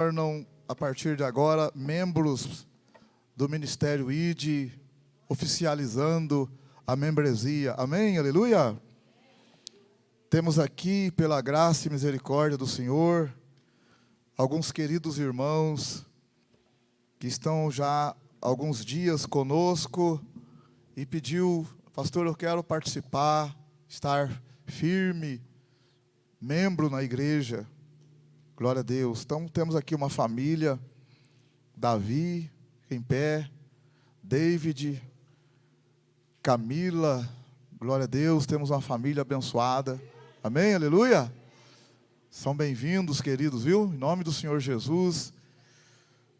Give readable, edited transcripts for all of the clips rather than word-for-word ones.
tornam, a partir de agora, membros do Ministério ID, oficializando a membresia. Amém? Aleluia? Temos aqui, pela graça e misericórdia do Senhor, alguns queridos irmãos que estão já há alguns dias conosco e pediu: pastor, eu quero participar, estar firme, membro na igreja. Glória a Deus. Então temos aqui uma família: Davi, em pé, David, Camila, glória a Deus, temos uma família abençoada. Amém? Aleluia? São bem-vindos, queridos, viu? Em nome do Senhor Jesus.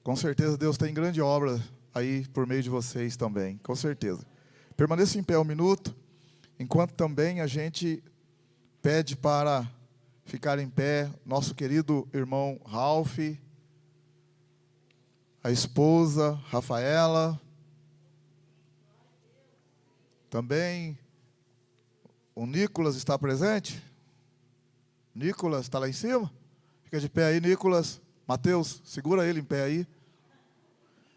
Com certeza Deus tem grande obra aí por meio de vocês também, com certeza. Permaneça em pé um minuto, enquanto também a gente pede para ficar em pé nosso querido irmão Ralph, a esposa Rafaela, também o Nicolas está presente. Nicolas está lá em cima? Fica de pé aí, Nicolas. Mateus, segura ele em pé aí.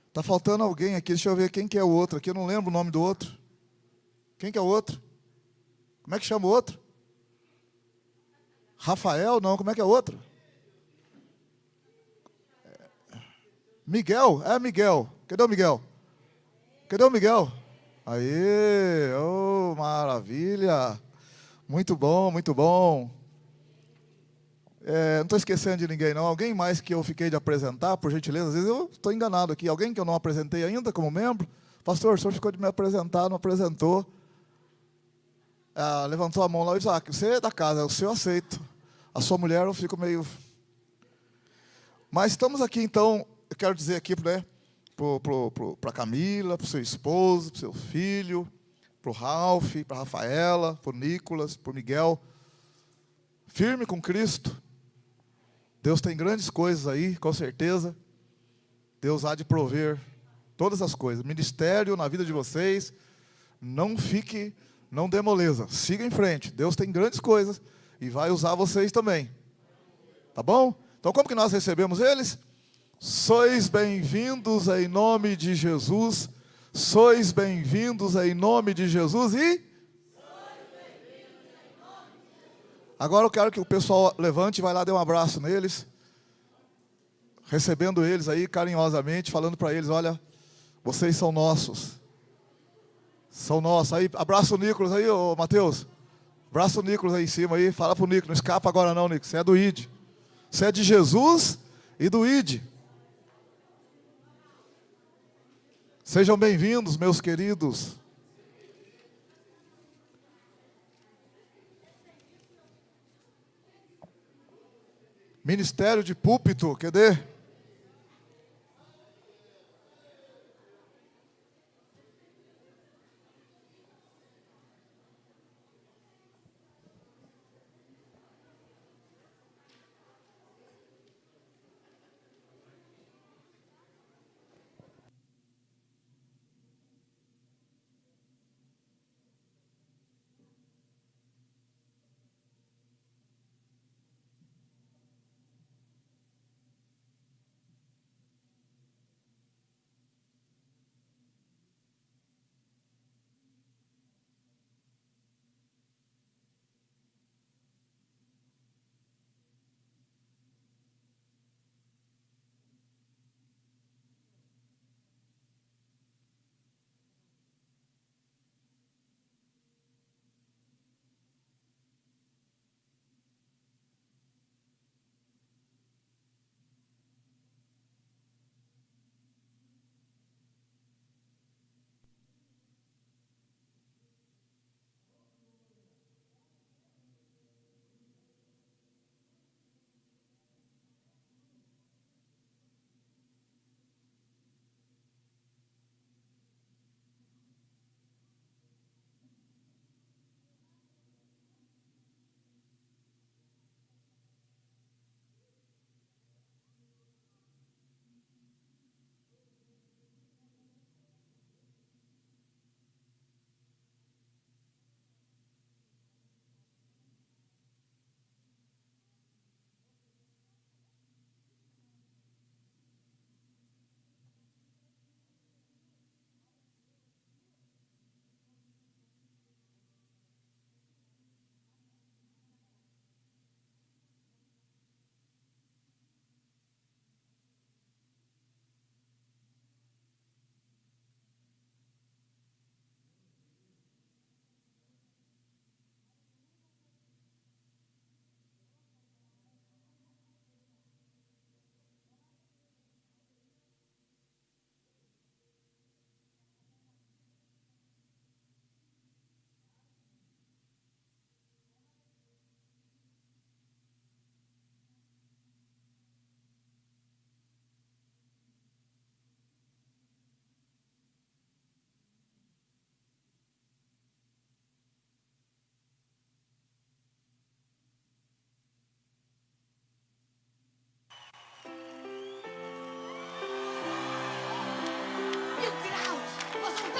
Está faltando alguém aqui, deixa eu ver quem que é o outro aqui, eu não lembro o nome do outro. Quem que é o outro? Como é que chama o outro? Rafael? Não, como é que é o outro? Miguel? É Miguel. Cadê o Miguel? Cadê o Miguel? Aê, oh, maravilha. Muito bom, muito bom. Não estou esquecendo de ninguém não. Alguém mais que eu fiquei de apresentar, por gentileza? Às vezes eu estou enganado aqui. Alguém que eu não apresentei ainda como membro? Pastor, o senhor ficou de me apresentar, não apresentou. Levantou a mão lá e disse: você é da casa, o seu eu aceito. A sua mulher eu fico meio... Mas estamos aqui então, eu quero dizer aqui, né, para a Camila, para o seu esposo, para o seu filho, para o Ralph, para a Rafaela, para o Nicolas, para o Miguel. Firme com Cristo. Deus tem grandes coisas aí, com certeza. Deus há de prover todas as coisas. Ministério na vida de vocês. Não fique, não dê moleza. Siga em frente. Deus tem grandes coisas e vai usar vocês também. Tá bom? Então como que nós recebemos eles? Sois bem-vindos em nome de Jesus. Sois bem-vindos em nome de Jesus e... Agora eu quero que o pessoal levante e vai lá dar um abraço neles, recebendo eles aí carinhosamente, falando para eles: olha, vocês são nossos. São nossos. Aí, abraça o Nicolas aí, ô Mateus. Abraça o Nicolas aí em cima aí, fala pro Nicolas: não escapa agora não, Nicolas, você é do ID. Você é de Jesus e do ID. Sejam bem-vindos, meus queridos. Ministério de púlpito, cadê?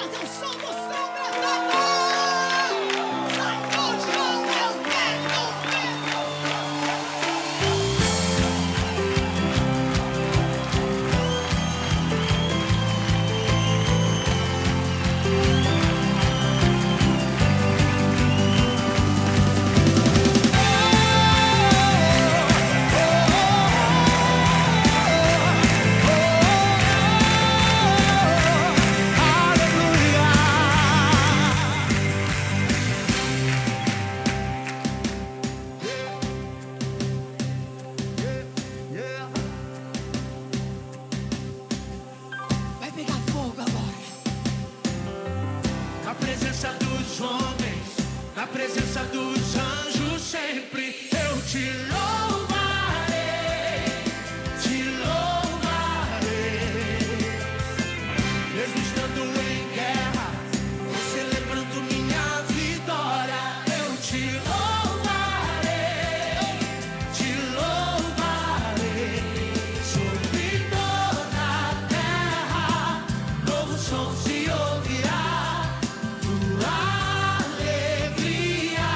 fazer o som do sobrenatural. Sai do chão, eu quero ver. Vai pegar fogo agora. Na presença dos homens, na presença dos anjos, sempre eu te louvarei, te louvarei. Mesmo estando em guerra, celebrando minha vitória, eu te louvarei, te louvarei. Sobre toda a terra, novo som se ouvirá. Tua alegria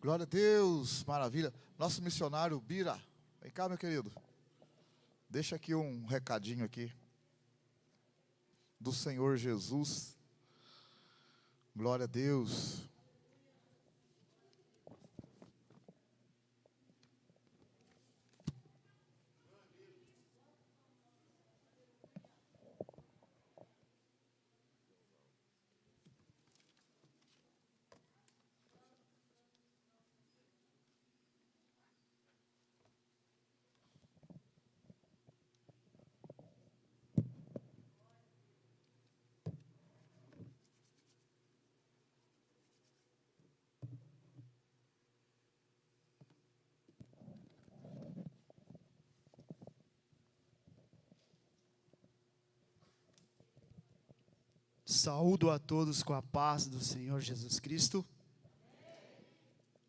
Glória a Deus, maravilha. Nosso missionário Bira, vem cá, meu querido. Deixa aqui um recadinho aqui do Senhor Jesus. Glória a Deus. Saúdo a todos com a paz do Senhor Jesus Cristo.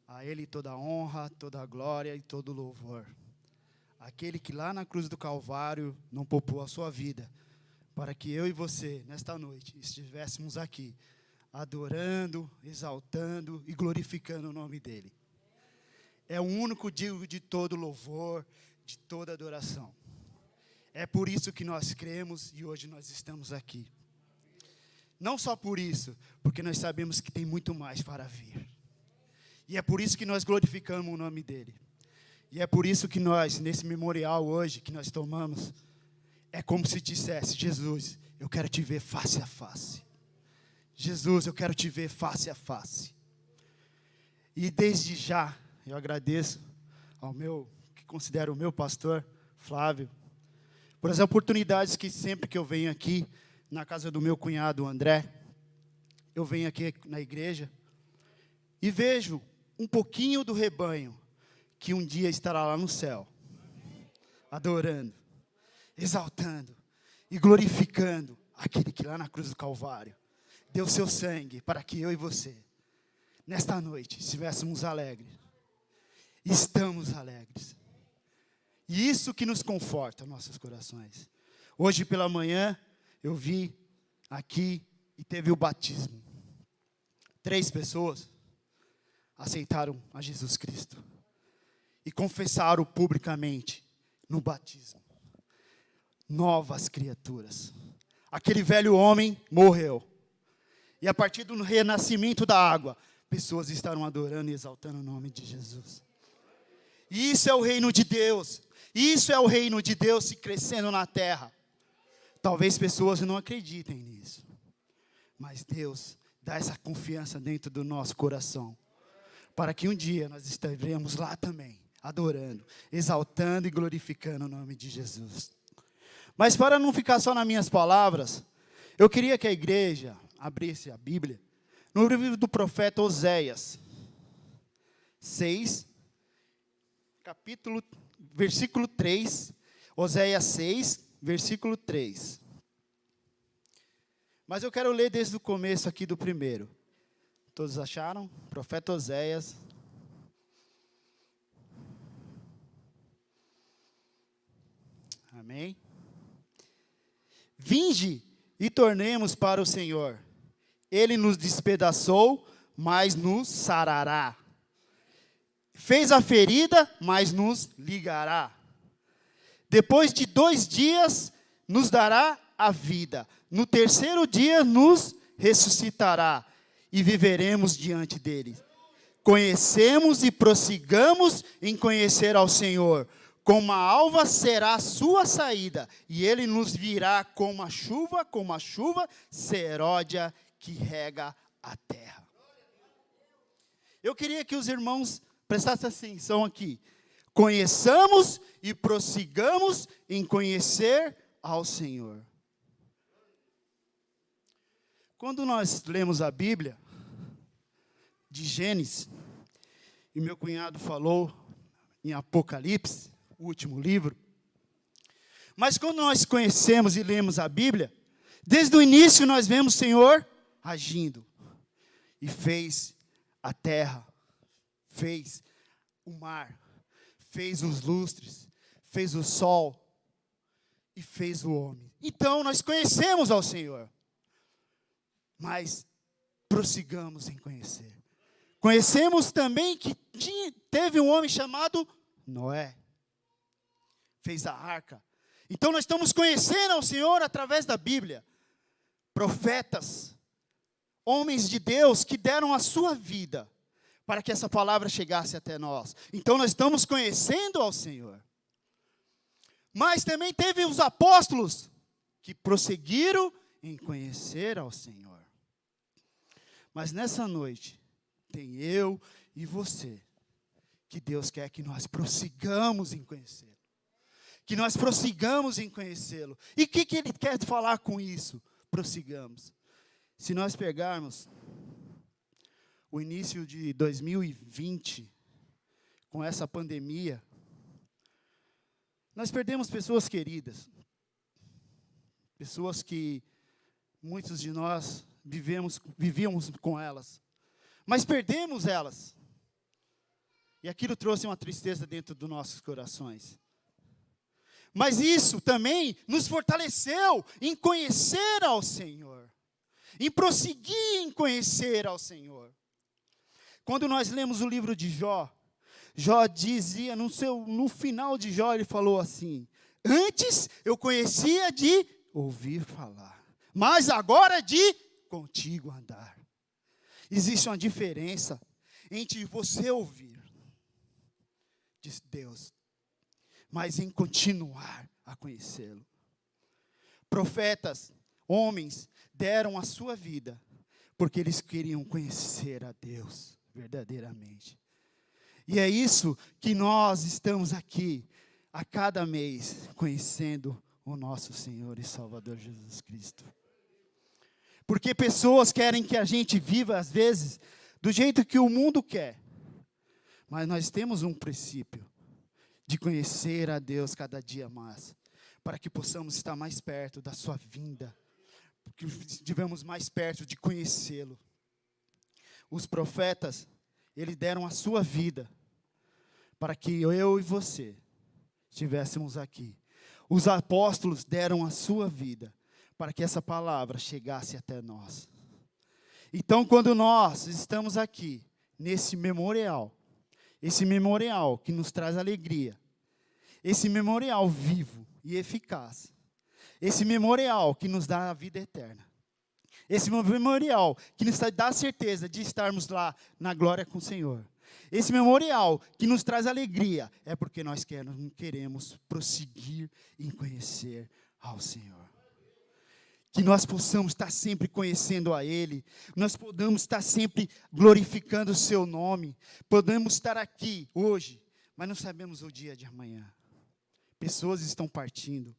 A Ele toda a honra, toda a glória e todo o louvor. Aquele que lá na cruz do Calvário não poupou a sua vida, para que eu e você, nesta noite, estivéssemos aqui, adorando, exaltando e glorificando o nome dEle. É o único digno de todo louvor, de toda adoração. É por isso que nós cremos e hoje nós estamos aqui. Não só por isso, porque nós sabemos que tem muito mais para vir. E é por isso que nós glorificamos o nome dEle. E é por isso que nós, nesse memorial hoje, que nós tomamos, é como se dissesse: Jesus, eu quero te ver face a face. Jesus, eu quero te ver face a face. E desde já, eu agradeço ao meu, que considero o meu pastor, Flávio, por as oportunidades que sempre que eu venho aqui, na casa do meu cunhado André, eu venho aqui na igreja e vejo um pouquinho do rebanho que um dia estará lá no céu, adorando, exaltando e glorificando aquele que lá na cruz do Calvário deu seu sangue para que eu e você, nesta noite, estivéssemos alegres. Estamos alegres. E isso que nos conforta nossos corações. Hoje pela manhã, eu vi aqui e teve o batismo. 3 pessoas aceitaram a Jesus Cristo e confessaram publicamente no batismo. Novas criaturas. Aquele velho homem morreu. E a partir do renascimento da água, pessoas estarão adorando e exaltando o nome de Jesus. E isso é o reino de Deus. Isso é o reino de Deus se crescendo na terra. Talvez pessoas não acreditem nisso, mas Deus dá essa confiança dentro do nosso coração, para que um dia nós estaremos lá também, adorando, exaltando e glorificando o nome de Jesus. Mas para não ficar só nas minhas palavras, eu queria que a igreja abrisse a Bíblia no livro do profeta Oséias, 6, versículo 3, Oséias 6, versículo 3. Mas eu quero ler desde o começo aqui do primeiro. Todos acharam? Profeta Oséias. Amém? Vinde e tornemos para o Senhor. Ele nos despedaçou, mas nos sarará. Fez a ferida, mas nos ligará. Depois de 2 dias, nos dará a vida. No 3º dia, nos ressuscitará. E viveremos diante dele. Conhecemos e prossigamos em conhecer ao Senhor. Como a alva será a sua saída. E ele nos virá como a chuva seródia que rega a terra. Eu queria que os irmãos prestassem atenção aqui. Conheçamos e prossigamos em conhecer ao Senhor. Quando nós lemos a Bíblia, de Gênesis, e meu cunhado falou em Apocalipse, o último livro, mas quando nós conhecemos e lemos a Bíblia, desde o início nós vemos o Senhor agindo, e fez a terra, fez o mar, fez os lustres, fez o sol e fez o homem. Então nós conhecemos ao Senhor, mas prossigamos em conhecer. Conhecemos também que teve um homem chamado Noé. Fez a arca. Então nós estamos conhecendo ao Senhor através da Bíblia. Profetas, homens de Deus que deram a sua vida para que essa palavra chegasse até nós. Então nós estamos conhecendo ao Senhor. Mas também teve os apóstolos que prosseguiram em conhecer ao Senhor. Mas nessa noite, tem eu e você, que Deus quer que nós prossigamos em conhecê-lo. Que nós prossigamos em conhecê-lo. E o que Ele quer falar com isso? Prossigamos. Se nós pegarmos o início de 2020, com essa pandemia, nós perdemos pessoas queridas. Pessoas que muitos de nós vivíamos com elas. Mas perdemos elas. E aquilo trouxe uma tristeza dentro dos nossos corações. Mas isso também nos fortaleceu em conhecer ao Senhor. Em prosseguir em conhecer ao Senhor. Quando nós lemos o livro de Jó, Jó dizia, no final de Jó, ele falou assim: antes eu conhecia de ouvir falar, mas agora de contigo andar. Existe uma diferença entre você ouvir de Deus, mas em continuar a conhecê-lo. Profetas, homens, deram a sua vida, porque eles queriam conhecer a Deus verdadeiramente. E é isso que nós estamos aqui, a cada mês, conhecendo o nosso Senhor e Salvador Jesus Cristo. Porque pessoas querem que a gente viva, às vezes, do jeito que o mundo quer. Mas nós temos um princípio de conhecer a Deus cada dia mais, para que possamos estar mais perto da sua vinda, que estivemos mais perto de conhecê-lo. Os profetas, eles deram a sua vida para que eu e você estivéssemos aqui. Os apóstolos deram a sua vida para que essa palavra chegasse até nós. Então, quando nós estamos aqui, nesse memorial, esse memorial que nos traz alegria, esse memorial vivo e eficaz, esse memorial que nos dá a vida eterna, esse memorial que nos dá a certeza de estarmos lá na glória com o Senhor, esse memorial que nos traz alegria, é porque nós queremos prosseguir em conhecer ao Senhor. Que nós possamos estar sempre conhecendo a Ele, nós podamos estar sempre glorificando o Seu nome, podemos estar aqui hoje, mas não sabemos o dia de amanhã. Pessoas estão partindo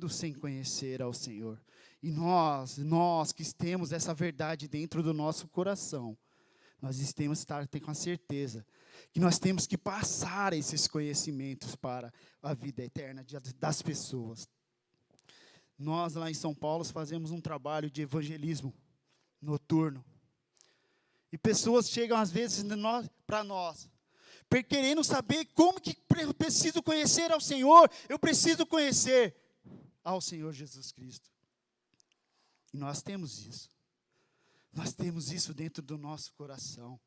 sem conhecer ao Senhor. E nós que temos essa verdade dentro do nosso coração, nós temos que estar com a certeza que nós temos que passar esses conhecimentos para a vida eterna das pessoas. Nós lá em São Paulo fazemos um trabalho de evangelismo noturno. E pessoas chegam às vezes para nós, querendo saber como que eu preciso conhecer ao Senhor. Eu preciso conhecer ao Senhor Jesus Cristo. E nós temos isso. Nós temos isso dentro do nosso coração.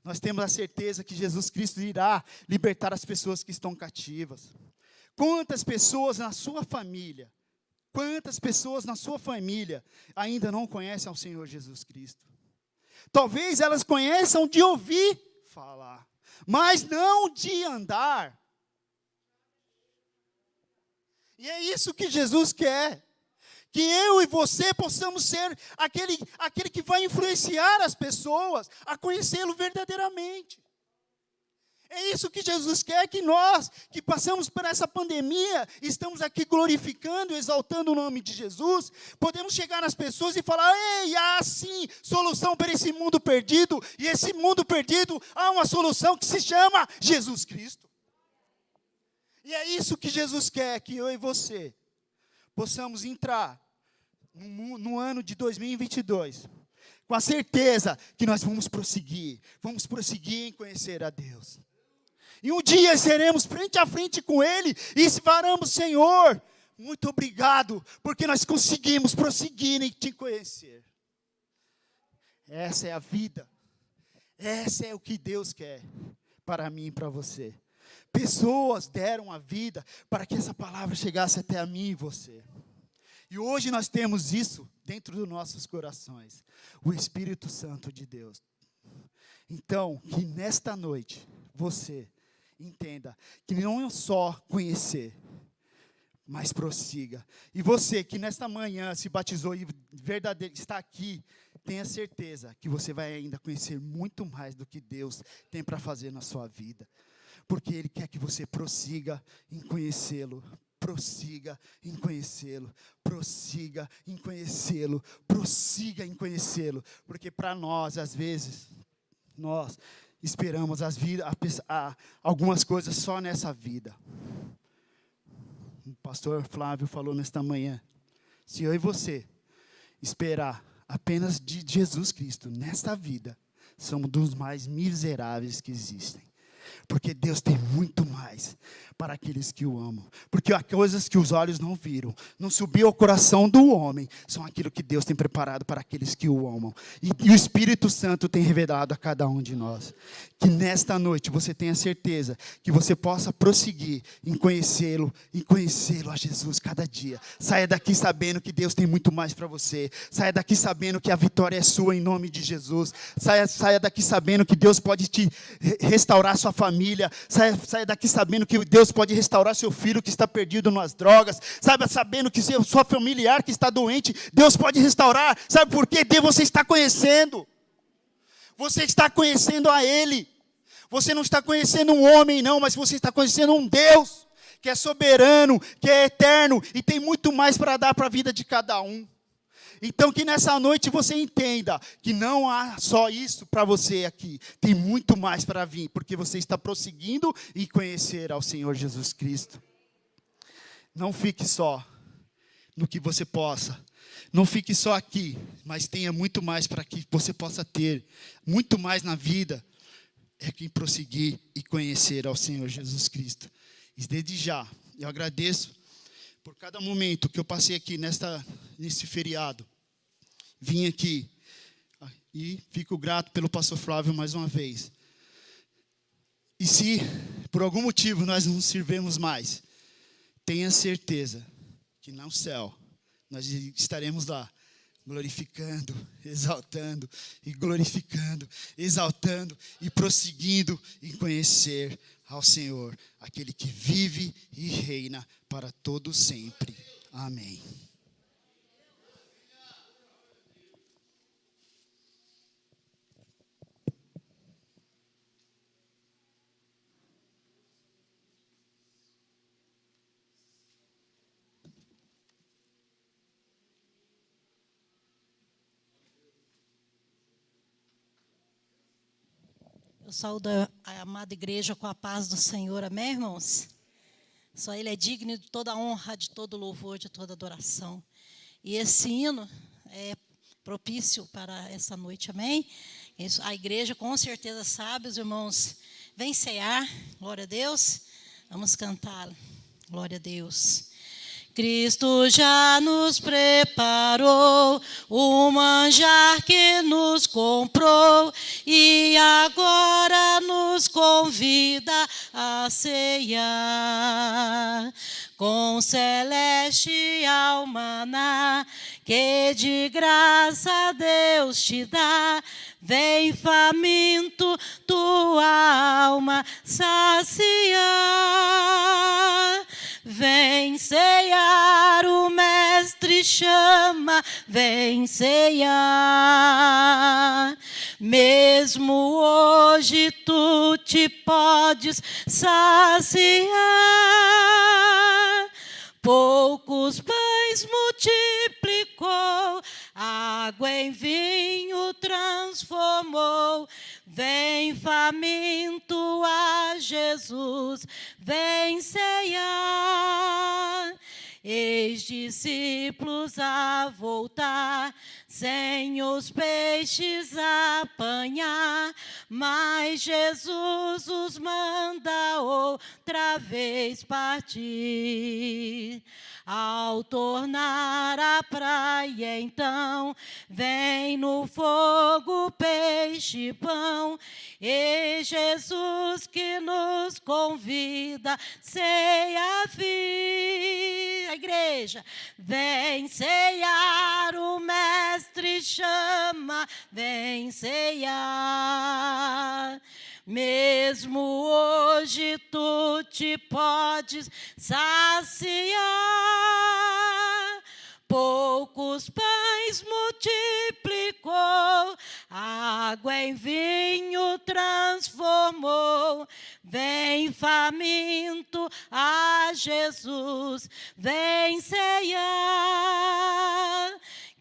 Nós temos a certeza que Jesus Cristo irá libertar as pessoas que estão cativas. Quantas pessoas na sua família ainda não conhecem ao Senhor Jesus Cristo? Talvez elas conheçam de ouvir falar, mas não de andar. E é isso que Jesus quer. Que eu e você possamos ser aquele que vai influenciar as pessoas a conhecê-lo verdadeiramente. É isso que Jesus quer, que nós, que passamos por essa pandemia, estamos aqui glorificando, exaltando o nome de Jesus, podemos chegar nas pessoas e falar: ei, há sim solução para esse mundo perdido, e esse mundo perdido há uma solução que se chama Jesus Cristo. E é isso que Jesus quer, que eu e você possamos entrar no ano de 2022, com a certeza que nós vamos prosseguir em conhecer a Deus. E um dia seremos frente a frente com Ele e faremos: Senhor, muito obrigado, porque nós conseguimos prosseguir em te conhecer. Essa é a vida, Esse é o que Deus quer para mim e para você. Pessoas deram a vida para que essa palavra chegasse até a mim e você. E hoje nós temos isso dentro dos nossos corações. O Espírito Santo de Deus. Então, que nesta noite você entenda que não é só conhecer, mas prossiga. E você que nesta manhã se batizou e verdadeiro está aqui, tenha certeza que você vai ainda conhecer muito mais do que Deus tem para fazer na sua vida. Porque Ele quer que você prossiga em conhecê-lo. Prossiga em conhecê-lo. Prossiga em conhecê-lo. Prossiga em conhecê-lo. Porque para nós, às vezes, nós esperamos algumas coisas só nessa vida. O pastor Flávio falou nesta manhã, se eu e você esperar apenas de Jesus Cristo nesta vida, somos dos mais miseráveis que existem. Porque Deus tem muito mais para aqueles que o amam. Porque as coisas que os olhos não viram, não subiu ao coração do homem, são aquilo que Deus tem preparado para aqueles que o amam. E o Espírito Santo tem revelado a cada um de nós. Que nesta noite você tenha certeza que você possa prosseguir em conhecê-lo a Jesus cada dia. Saia daqui sabendo que Deus tem muito mais para você. Saia daqui sabendo que a vitória é sua em nome de Jesus. Saia daqui sabendo que Deus pode te restaurar sua família. Saia daqui sabendo que Deus pode restaurar seu filho que está perdido nas drogas. Saia sabendo que sua familiar que está doente, Deus pode restaurar. Sabe por quê? Deus você está conhecendo. Você está conhecendo a Ele. Você não está conhecendo um homem, não, mas você está conhecendo um Deus que é soberano, que é eterno e tem muito mais para dar para a vida de cada um. Então que nessa noite você entenda que não há só isso para você aqui. Tem muito mais para vir, porque você está prosseguindo em conhecer ao Senhor Jesus Cristo. Não fique só no que você possa. Não fique só aqui, mas tenha muito mais para que você possa ter. Muito mais na vida é que prosseguir e conhecer ao Senhor Jesus Cristo. E desde já, eu agradeço por cada momento que eu passei aqui nesse feriado. Vim aqui e fico grato pelo pastor Flávio mais uma vez. E se por algum motivo nós não servemos mais, tenha certeza que no céu nós estaremos lá, glorificando, exaltando e glorificando, exaltando e prosseguindo em conhecer ao Senhor, aquele que vive e reina para todo sempre. Amém. Eu saúdo a amada igreja com a paz do Senhor, amém, irmãos? Só Ele é digno de toda honra, de todo louvor, de toda adoração. E esse hino é propício para essa noite, amém? Isso, a igreja com certeza sabe, os irmãos vêm cear, glória a Deus. Vamos cantar, glória a Deus. Cristo já nos preparou o manjar que nos comprou e agora nos convida a ceiar com celestial maná que de graça Deus te dá. Vem faminto tua alma saciar. Vem ceiar, o mestre chama, vem ceiar. Mesmo hoje tu te podes saciar. Poucos pães multiplicou, água em vinho transformou. Vem faminto a Jesus, vem ceiar. Eis discípulos a voltar, sem os peixes apanhar, mas Jesus os manda outra vez partir. Ao tornar à praia, então, vem no fogo peixe e pão, e Jesus que nos convida, ceia vir. A igreja, vem ceiar, o mestre chama, vem ceiar. Mesmo hoje tu te podes saciar, poucos pães multiplicou, água em vinho transformou. Vem faminto a Jesus, vem ceiar.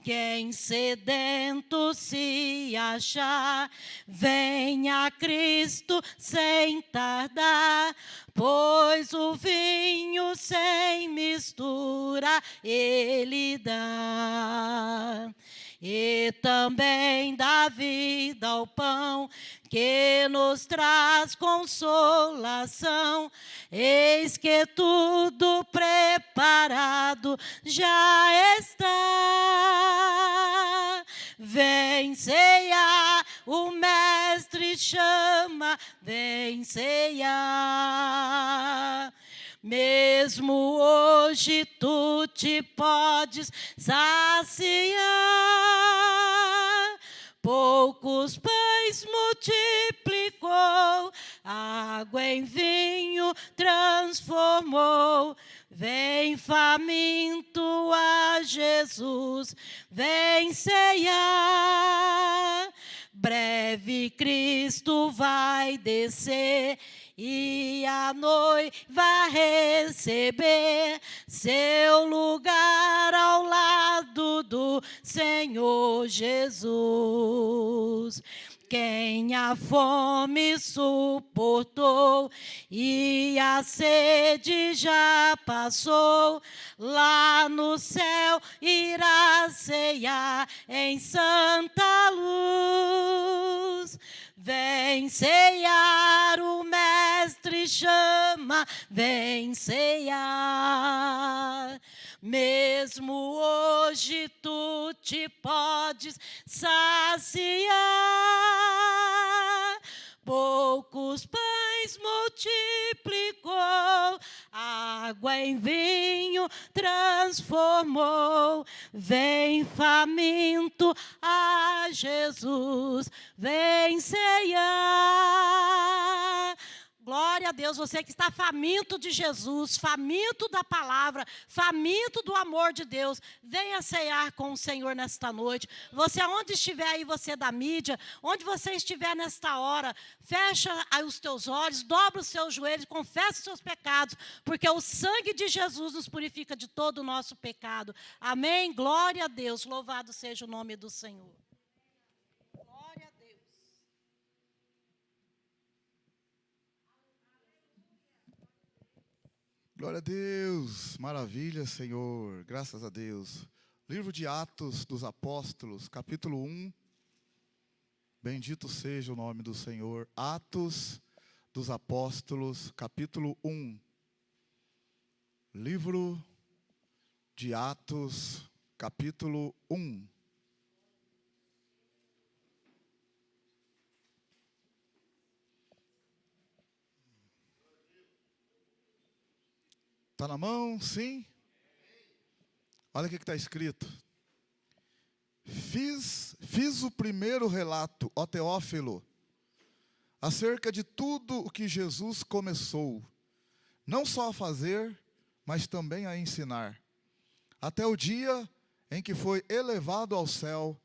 Quem sedento se achar, venha a Cristo sem tardar, pois o vinho sem mistura Ele dá. E também dá vida ao pão, que nos traz consolação. Eis que tudo preparado já está. Vem ceiar, o mestre chama, vem ceiar. Mesmo hoje tu te podes saciar, poucos pães multiplicou, água em vinho transformou. Vem faminto a Jesus, vem ceiar. Breve Cristo vai descer e a noiva receber seu lugar ao lado do Senhor Jesus. Quem a fome suportou e a sede já passou, lá no céu irá ceiar em santa luz. Vem ceiar, o mestre chama, vem ceiar. Mesmo hoje tu te podes saciar, poucos pães multiplicou, água em vinho transformou. Vem faminto a Jesus, vem ceiar. Glória a Deus, você que está faminto de Jesus, faminto da palavra, faminto do amor de Deus, venha ceiar com o Senhor nesta noite. Você, aonde estiver aí, você da mídia, onde você estiver nesta hora, fecha aí os teus olhos, dobra os seus joelhos, confessa os seus pecados, porque o sangue de Jesus nos purifica de todo o nosso pecado. Amém? Glória a Deus, louvado seja o nome do Senhor. Glória a Deus. Glória a Deus, maravilha, Senhor, graças a Deus. Livro de Atos dos Apóstolos, capítulo 1. Bendito seja o nome do Senhor. Atos dos Apóstolos, capítulo 1. Livro de Atos, capítulo 1. Está na mão? Sim? Olha o que está escrito. Fiz o primeiro relato, ó Teófilo, acerca de tudo o que Jesus começou, não só a fazer, mas também a ensinar, até o dia em que foi elevado ao céu,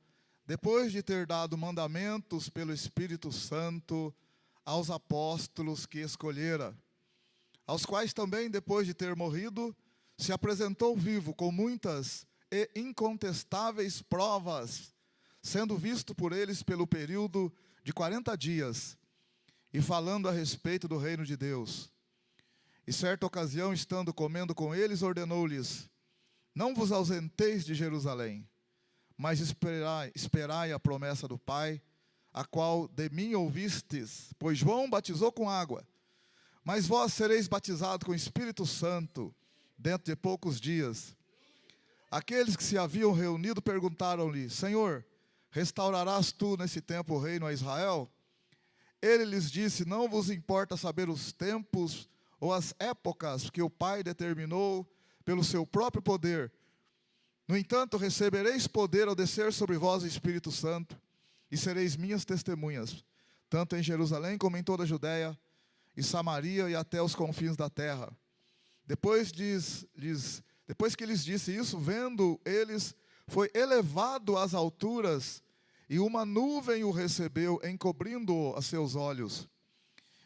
depois de ter dado mandamentos pelo Espírito Santo aos apóstolos que escolhera, aos quais também, depois de ter morrido, se apresentou vivo com muitas e incontestáveis provas, sendo visto por eles pelo período de 40 dias, e falando a respeito do reino de Deus. E certa ocasião, estando comendo com eles, ordenou-lhes: Não vos ausenteis de Jerusalém, mas esperai a promessa do Pai, a qual de mim ouvistes, pois João batizou com água, mas vós sereis batizados com o Espírito Santo, dentro de poucos dias. Aqueles que se haviam reunido perguntaram-lhe: Senhor, restaurarás tu nesse tempo o reino a Israel? Ele lhes disse: não vos importa saber os tempos ou as épocas que o Pai determinou pelo seu próprio poder. No entanto, recebereis poder ao descer sobre vós o Espírito Santo, e sereis minhas testemunhas, tanto em Jerusalém como em toda a Judéia e Samaria e até os confins da terra. Depois que lhes disse isso, vendo eles, foi elevado às alturas, e uma nuvem o recebeu, encobrindo-o a seus olhos.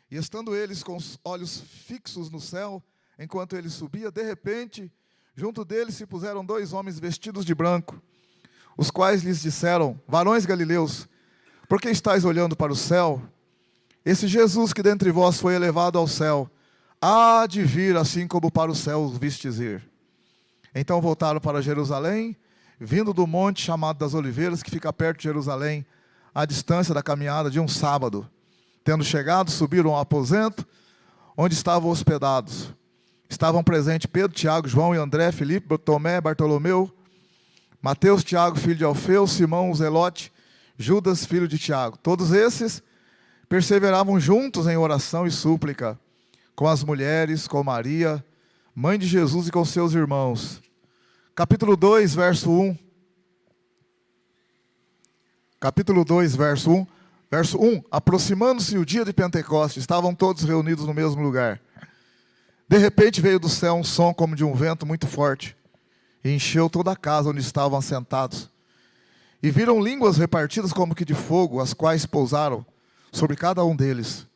E estando eles com os olhos fixos no céu, enquanto ele subia, de repente, junto deles se puseram 2 homens vestidos de branco, os quais lhes disseram: varões galileus, por que estáis olhando para o céu? Esse Jesus que dentre vós foi elevado ao céu, há de vir assim como para o céu o vistes ir. Então voltaram para Jerusalém, vindo do monte chamado das Oliveiras, que fica perto de Jerusalém, à distância da caminhada de um sábado. Tendo chegado, subiram ao aposento, onde estavam hospedados. Estavam presentes Pedro, Tiago, João e André, Filipe, Tomé, Bartolomeu, Mateus, Tiago, filho de Alfeu, Simão, o Zelote, Judas, filho de Tiago. Todos esses perseveravam juntos em oração e súplica, com as mulheres, com Maria, mãe de Jesus, e com seus irmãos. Capítulo 2, verso 1. Capítulo 2, verso 1. Verso 1. Aproximando-se o dia de Pentecostes, estavam todos reunidos no mesmo lugar. De repente veio do céu um som como de um vento muito forte, e encheu toda a casa onde estavam assentados. E viram línguas repartidas como que de fogo, as quais pousaram sobre cada um deles.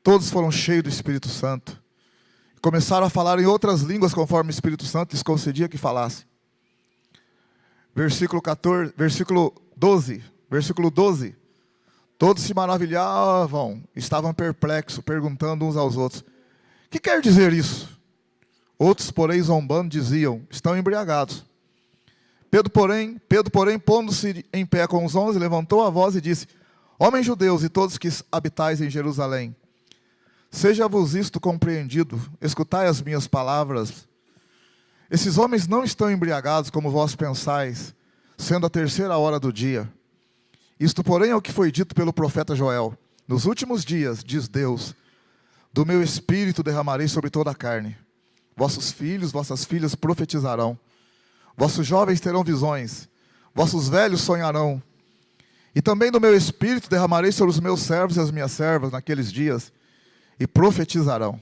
Todos foram cheios do Espírito Santo. Começaram a falar em outras línguas, conforme o Espírito Santo lhes concedia que falassem. Versículo 12. Todos se maravilhavam, estavam perplexos, perguntando uns aos outros: que quer dizer isso? Outros, porém, zombando, diziam: estão embriagados. Pedro, porém, pondo-se em pé com os 11, levantou a voz e disse: homens judeus e todos que habitais em Jerusalém, seja-vos isto compreendido, escutai as minhas palavras. Esses homens não estão embriagados como vós pensais, sendo a 3ª hora do dia. Isto, porém, é o que foi dito pelo profeta Joel: nos últimos dias, diz Deus, do meu espírito derramarei sobre toda a carne. Vossos filhos, vossas filhas profetizarão. Vossos jovens terão visões. Vossos velhos sonharão. E também do meu espírito derramarei sobre os meus servos e as minhas servas naqueles dias, e profetizarão.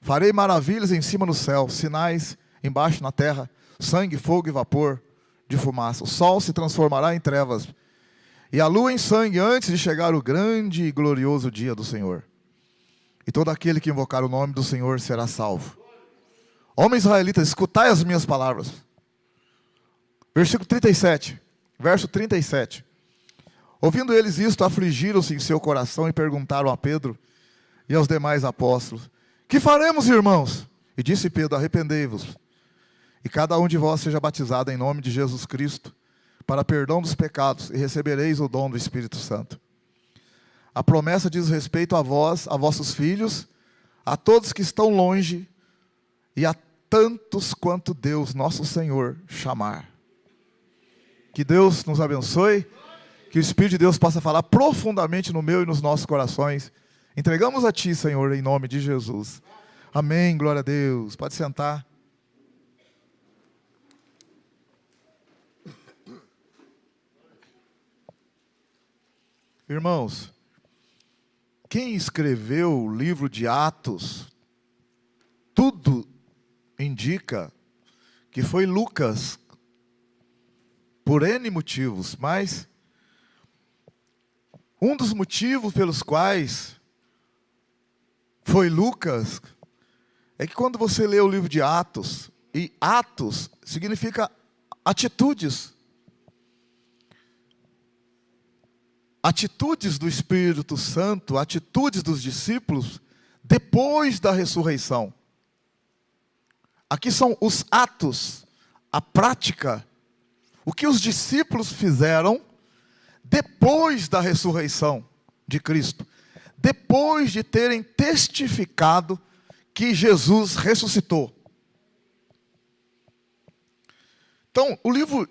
Farei maravilhas em cima no céu, sinais embaixo na terra, sangue, fogo e vapor de fumaça. O sol se transformará em trevas, e a lua em sangue, antes de chegar o grande e glorioso dia do Senhor. E todo aquele que invocar o nome do Senhor será salvo. Homens israelitas, escutai as minhas palavras. Versículo 37. Verso 37. Ouvindo eles isto, afligiram-se em seu coração e perguntaram a Pedro e aos demais apóstolos: que faremos, irmãos? E disse Pedro: arrependei-vos, e cada um de vós seja batizado em nome de Jesus Cristo, para perdão dos pecados, e recebereis o dom do Espírito Santo. A promessa diz respeito a vós, a vossos filhos, a todos que estão longe, e a tantos quanto Deus, nosso Senhor, chamar. Que Deus nos abençoe, que o Espírito de Deus possa falar profundamente no meu e nos nossos corações. Entregamos a Ti, Senhor, em nome de Jesus. Amém, glória a Deus. Pode sentar. Irmãos, quem escreveu o livro de Atos, tudo indica que foi Lucas, por N motivos, mas um dos motivos pelos quais foi Lucas é que quando você lê o livro de Atos, e Atos significa atitudes, atitudes do Espírito Santo, atitudes dos discípulos depois da ressurreição. Aqui são os atos, a prática o que os discípulos fizeram depois da ressurreição de Cristo, depois de terem testificado que Jesus ressuscitou. Então, o livro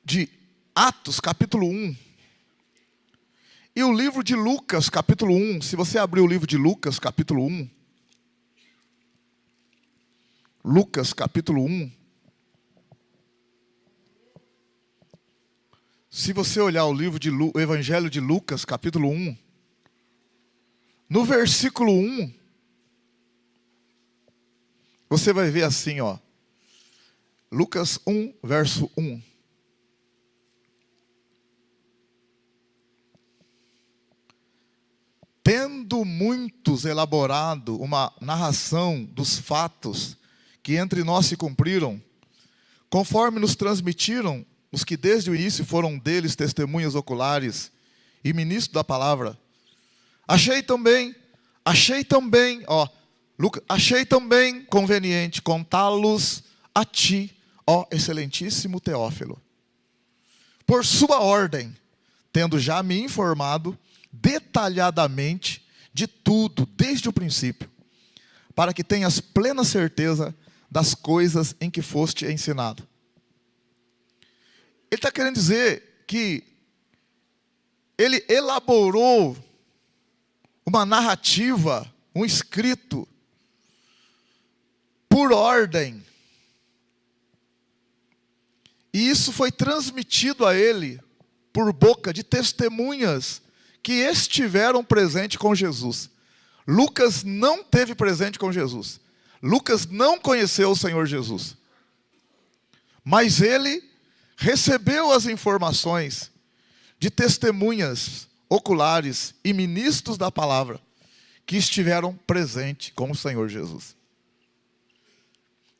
de Atos, capítulo 1, e o livro de Lucas, capítulo 1, se você abrir o livro de Lucas, capítulo 1, Lucas, capítulo 1, se você olhar o o Evangelho de Lucas, capítulo 1, no versículo 1, você vai ver assim, ó. Lucas 1, verso 1. Tendo muitos elaborado uma narração dos fatos que entre nós se cumpriram, conforme nos transmitiram os que desde o início foram deles testemunhas oculares e ministros da palavra, achei também conveniente contá-los a ti, ó excelentíssimo Teófilo, por sua ordem, tendo já me informado detalhadamente de tudo desde o princípio, para que tenhas plena certeza das coisas em que foste ensinado. Ele está querendo dizer que ele elaborou uma narrativa, um escrito, por ordem. E isso foi transmitido a ele por boca de testemunhas que estiveram presentes com Jesus. Lucas não teve presente com Jesus. Lucas não conheceu o Senhor Jesus. Mas ele recebeu as informações de testemunhas oculares e ministros da palavra que estiveram presentes com o Senhor Jesus.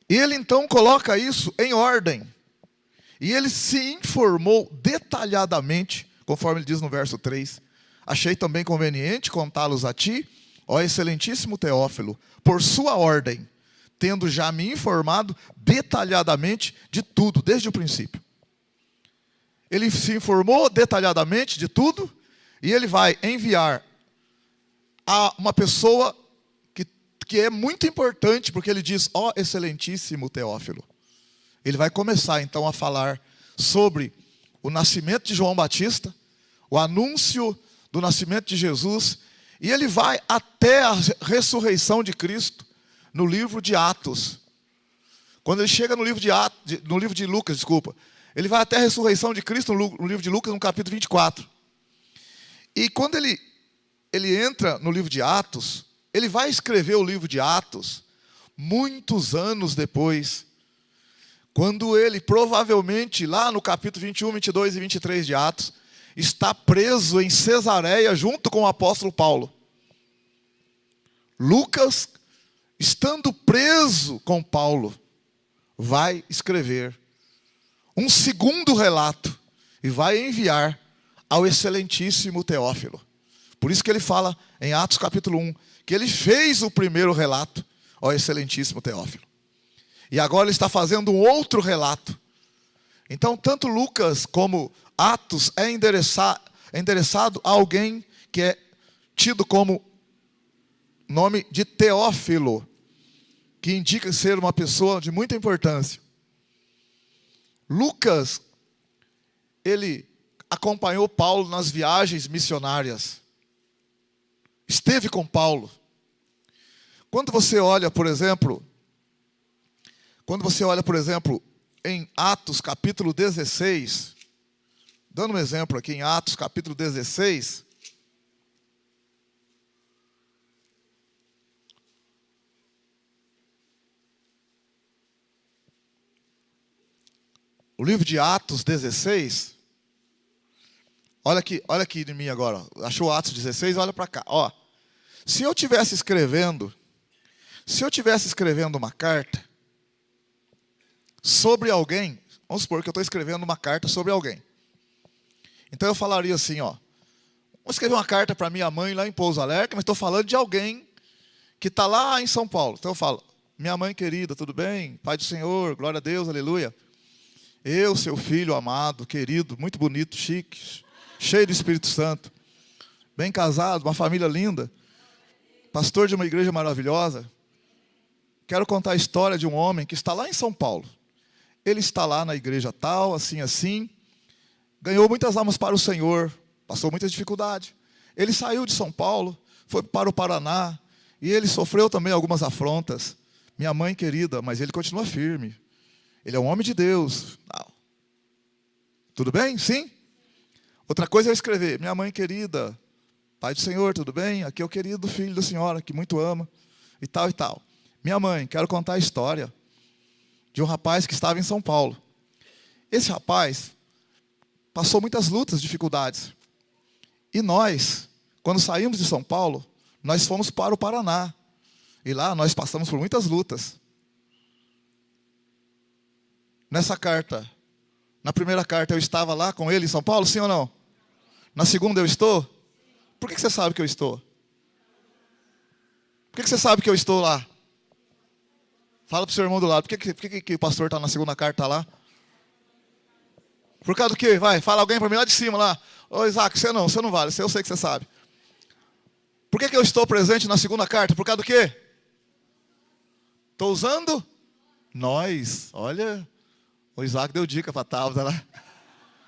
E ele então coloca isso em ordem. E ele se informou detalhadamente, conforme ele diz no verso 3, achei também conveniente contá-los a ti, ó excelentíssimo Teófilo, por sua ordem, tendo já me informado detalhadamente de tudo, desde o princípio. Ele se informou detalhadamente de tudo, e ele vai enviar a uma pessoa que é muito importante, porque ele diz, ó excelentíssimo Teófilo. Ele vai começar então a falar sobre o nascimento de João Batista, o anúncio do nascimento de Jesus, e ele vai até a ressurreição de Cristo no livro de Atos. Quando ele chega no livro de Lucas, ele vai até a ressurreição de Cristo no livro de Lucas, no capítulo 24. E quando ele entra no livro de Atos, ele vai escrever o livro de Atos muitos anos depois, quando ele provavelmente, lá no capítulo 21, 22 e 23 de Atos, está preso em Cesareia junto com o apóstolo Paulo. Lucas, estando preso com Paulo, vai escrever um segundo relato e vai enviar ao excelentíssimo Teófilo. Por isso que ele fala em Atos capítulo 1, que ele fez o primeiro relato ao excelentíssimo Teófilo. E agora ele está fazendo um outro relato. Então, tanto Lucas como Atos é endereçado a alguém que é tido como nome de Teófilo, que indica ser uma pessoa de muita importância. Lucas, ele acompanhou Paulo nas viagens missionárias. Esteve com Paulo. Quando você olha, por exemplo, em Atos capítulo 16, dando um exemplo aqui em Atos capítulo 16, o livro de Atos 16, olha aqui em mim agora, achou Atos 16, olha para cá, ó. Se eu tivesse escrevendo uma carta sobre alguém, vamos supor que eu estou escrevendo uma carta sobre alguém. Então eu falaria assim, ó, vou escrever uma carta para minha mãe lá em Pouso Alegre, mas estou falando de alguém que está lá em São Paulo. Então eu falo, minha mãe querida, tudo bem? Pai do Senhor, glória a Deus, aleluia. Eu, seu filho amado, querido, muito bonito, chique, cheio do Espírito Santo, bem casado, uma família linda, pastor de uma igreja maravilhosa. Quero contar a história de um homem que está lá em São Paulo. Ele está lá na igreja tal, assim, assim, ganhou muitas almas para o Senhor, passou muita dificuldade. Ele saiu de São Paulo, foi para o Paraná, e ele sofreu também algumas afrontas. Minha mãe querida, mas ele continua firme. Ele é um homem de Deus. Não. Tudo bem? Sim? Outra coisa é escrever: minha mãe querida, pai do Senhor, tudo bem? Aqui é o querido filho da senhora, que muito ama, e tal e tal. Minha mãe, quero contar a história de um rapaz que estava em São Paulo. Esse rapaz passou muitas lutas, dificuldades. E nós, quando saímos de São Paulo, nós fomos para o Paraná. E lá nós passamos por muitas lutas. Nessa carta, na primeira carta eu estava lá com ele em São Paulo, sim ou não? Na segunda eu estou? Por que você sabe que eu estou? Por que você sabe que eu estou lá? Fala para o seu irmão do lado, por que o pastor está na segunda carta lá? Por causa do quê? Vai, fala alguém para mim lá de cima lá. Ô Isaac, você não vale, eu sei que você sabe. Por que eu estou presente na segunda carta? Por causa do quê? Estou usando nós. Olha, o Isaac deu dica para a Tabata lá.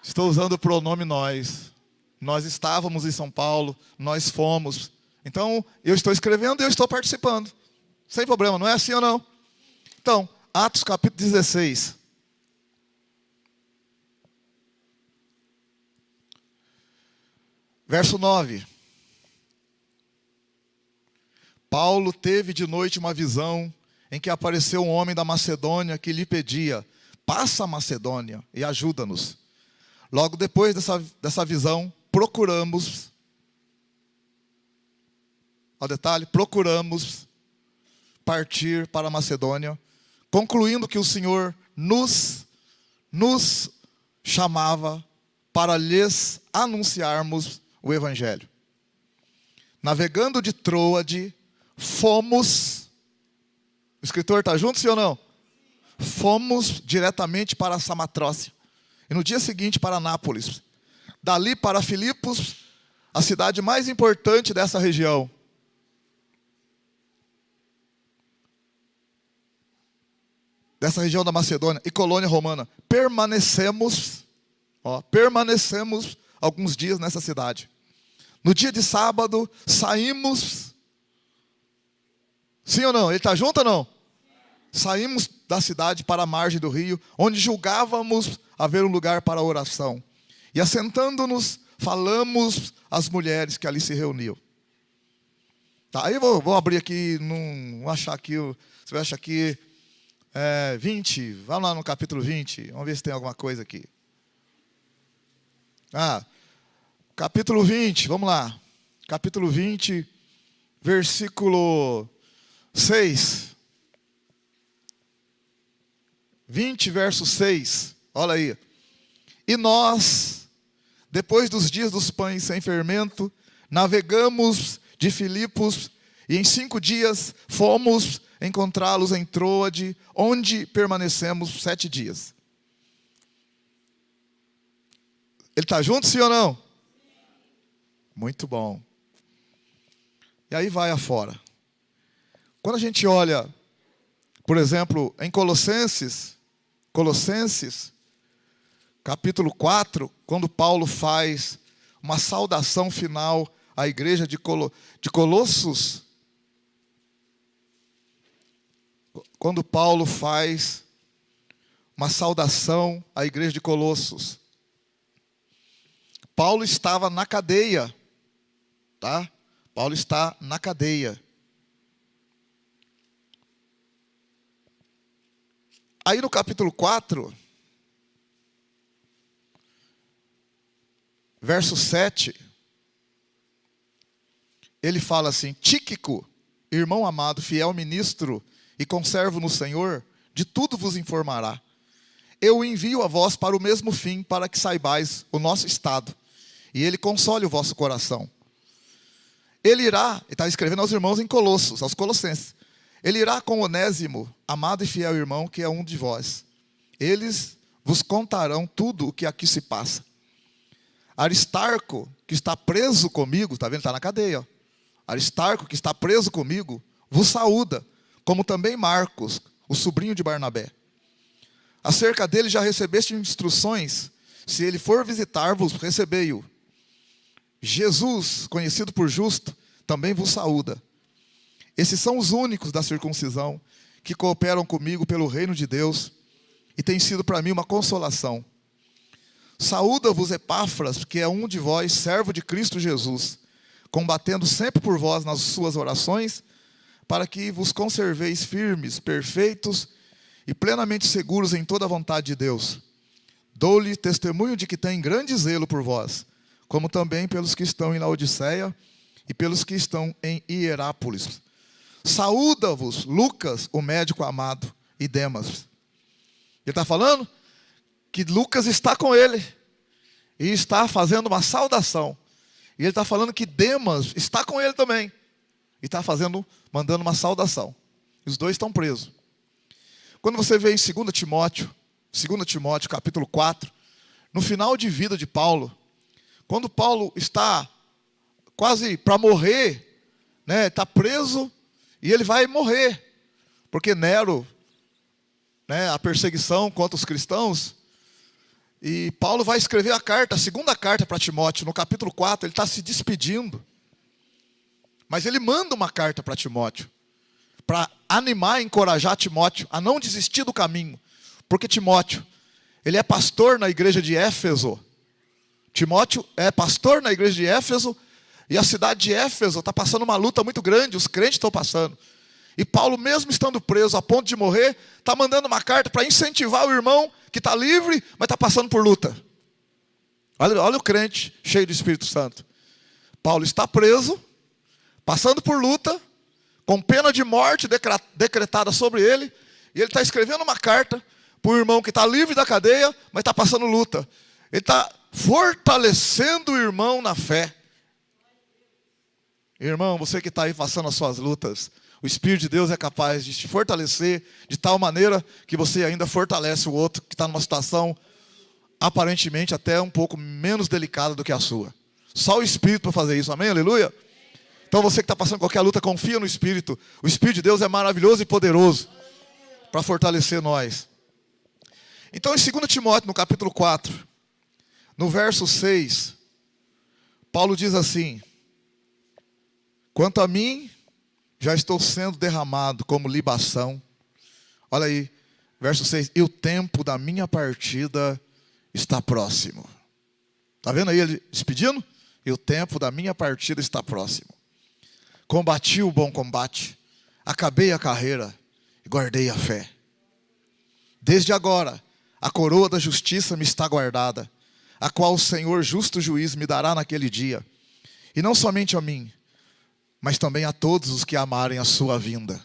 Estou usando o pronome nós. Nós estávamos em São Paulo, nós fomos. Então, eu estou escrevendo e eu estou participando. Sem problema, não é assim ou não? Então, Atos capítulo 16. Verso 9. Paulo teve de noite uma visão em que apareceu um homem da Macedônia que lhe pedia: passa a Macedônia e ajuda-nos. Logo depois dessa visão, procuramos, ao detalhe, procuramos partir para a Macedônia, concluindo que o Senhor nos chamava para lhes anunciarmos o Evangelho. Navegando de Troade, fomos, o escritor está junto, sim ou não? Fomos diretamente para Samatrócia, e no dia seguinte para Nápoles. Dali para Filipos, a cidade mais importante dessa região. Dessa região da Macedônia e colônia romana. Permanecemos alguns dias nessa cidade. No dia de sábado, saímos. Sim ou não? Ele está junto ou não? Saímos da cidade para a margem do rio, onde julgávamos haver um lugar para a oração. E assentando-nos, falamos às mulheres que ali se reuniam. Tá, aí eu vou abrir aqui, vou achar aqui, você vai achar aqui, 20, vamos lá no capítulo 20, vamos ver se tem alguma coisa aqui. Capítulo 20, vamos lá. Capítulo 20, versículo 6. 20, verso 6. Olha aí. E nós, depois dos dias dos pães sem fermento, navegamos de Filipos e em 5 dias fomos encontrá-los em Troade, onde permanecemos 7 dias. Ele está junto, sim ou não? Muito bom. E aí vai afora. Quando a gente olha, por exemplo, em Colossenses, capítulo 4, quando Paulo faz uma saudação final à igreja de Colossos, quando Paulo faz uma saudação à igreja de Colossos, Paulo estava na cadeia, tá? Paulo está na cadeia. Aí no capítulo 4, verso 7, ele fala assim: Tíquico, irmão amado, fiel ministro e conservo no Senhor, de tudo vos informará. Eu o envio a vós para o mesmo fim, para que saibais o nosso estado, e ele console o vosso coração. Ele irá, está escrevendo aos irmãos em Colossos, aos Colossenses. Ele irá com Onésimo, amado e fiel irmão, que é um de vós. Eles vos contarão tudo o que aqui se passa. Aristarco, que está preso comigo, está vendo? Está na cadeia. Ó. Aristarco, que está preso comigo, vos saúda, como também Marcos, o sobrinho de Barnabé. Acerca dele já recebeste instruções, se ele for visitar-vos, recebei-o. Jesus, conhecido por justo, também vos saúda. Esses são os únicos da circuncisão que cooperam comigo pelo reino de Deus e tem sido para mim uma consolação. Saúda-vos Epáfras, que é um de vós, servo de Cristo Jesus, combatendo sempre por vós nas suas orações, para que vos conserveis firmes, perfeitos e plenamente seguros em toda a vontade de Deus. Dou-lhe testemunho de que tem grande zelo por vós, como também pelos que estão em Laodiceia e pelos que estão em Hierápolis. Saúda-vos Lucas, o médico amado, e Demas. Ele está falando que Lucas está com ele e está fazendo uma saudação. E ele está falando que Demas está com ele também e está mandando uma saudação. Os dois estão presos. Quando você vê em 2 Timóteo capítulo 4, no final de vida de Paulo, quando Paulo está quase para morrer, né, está preso e ele vai morrer, porque Nero, né, a perseguição contra os cristãos, e Paulo vai escrever a segunda carta para Timóteo, no capítulo 4, ele está se despedindo, mas ele manda uma carta para Timóteo, para animar e encorajar Timóteo a não desistir do caminho, porque Timóteo, ele é pastor na igreja de Éfeso. Timóteo é pastor na igreja de Éfeso, e a cidade de Éfeso está passando uma luta muito grande, os crentes estão passando. E Paulo, mesmo estando preso a ponto de morrer, está mandando uma carta para incentivar o irmão que está livre, mas está passando por luta. Olha o crente cheio do Espírito Santo. Paulo está preso, passando por luta, com pena de morte decretada sobre ele, e ele está escrevendo uma carta para o irmão que está livre da cadeia, mas está passando luta. Ele está fortalecendo o irmão na fé. Irmão, você que está aí passando as suas lutas, o Espírito de Deus é capaz de te fortalecer de tal maneira que você ainda fortalece o outro que está numa situação aparentemente até um pouco menos delicada do que a sua. Só o Espírito para fazer isso, amém? Aleluia? Então você que está passando qualquer luta, confia no Espírito. O Espírito de Deus é maravilhoso e poderoso para fortalecer nós. Então em 2 Timóteo, no capítulo 4, no verso 6, Paulo diz assim: quanto a mim, já estou sendo derramado como libação. Olha aí, verso 6. E o tempo da minha partida está próximo. Está vendo aí ele despedindo? E o tempo da minha partida está próximo. Combati o bom combate, acabei a carreira e guardei a fé. Desde agora, a coroa da justiça me está guardada, a qual o Senhor justo juiz me dará naquele dia. E não somente a mim, mas também a todos os que amarem a sua vinda.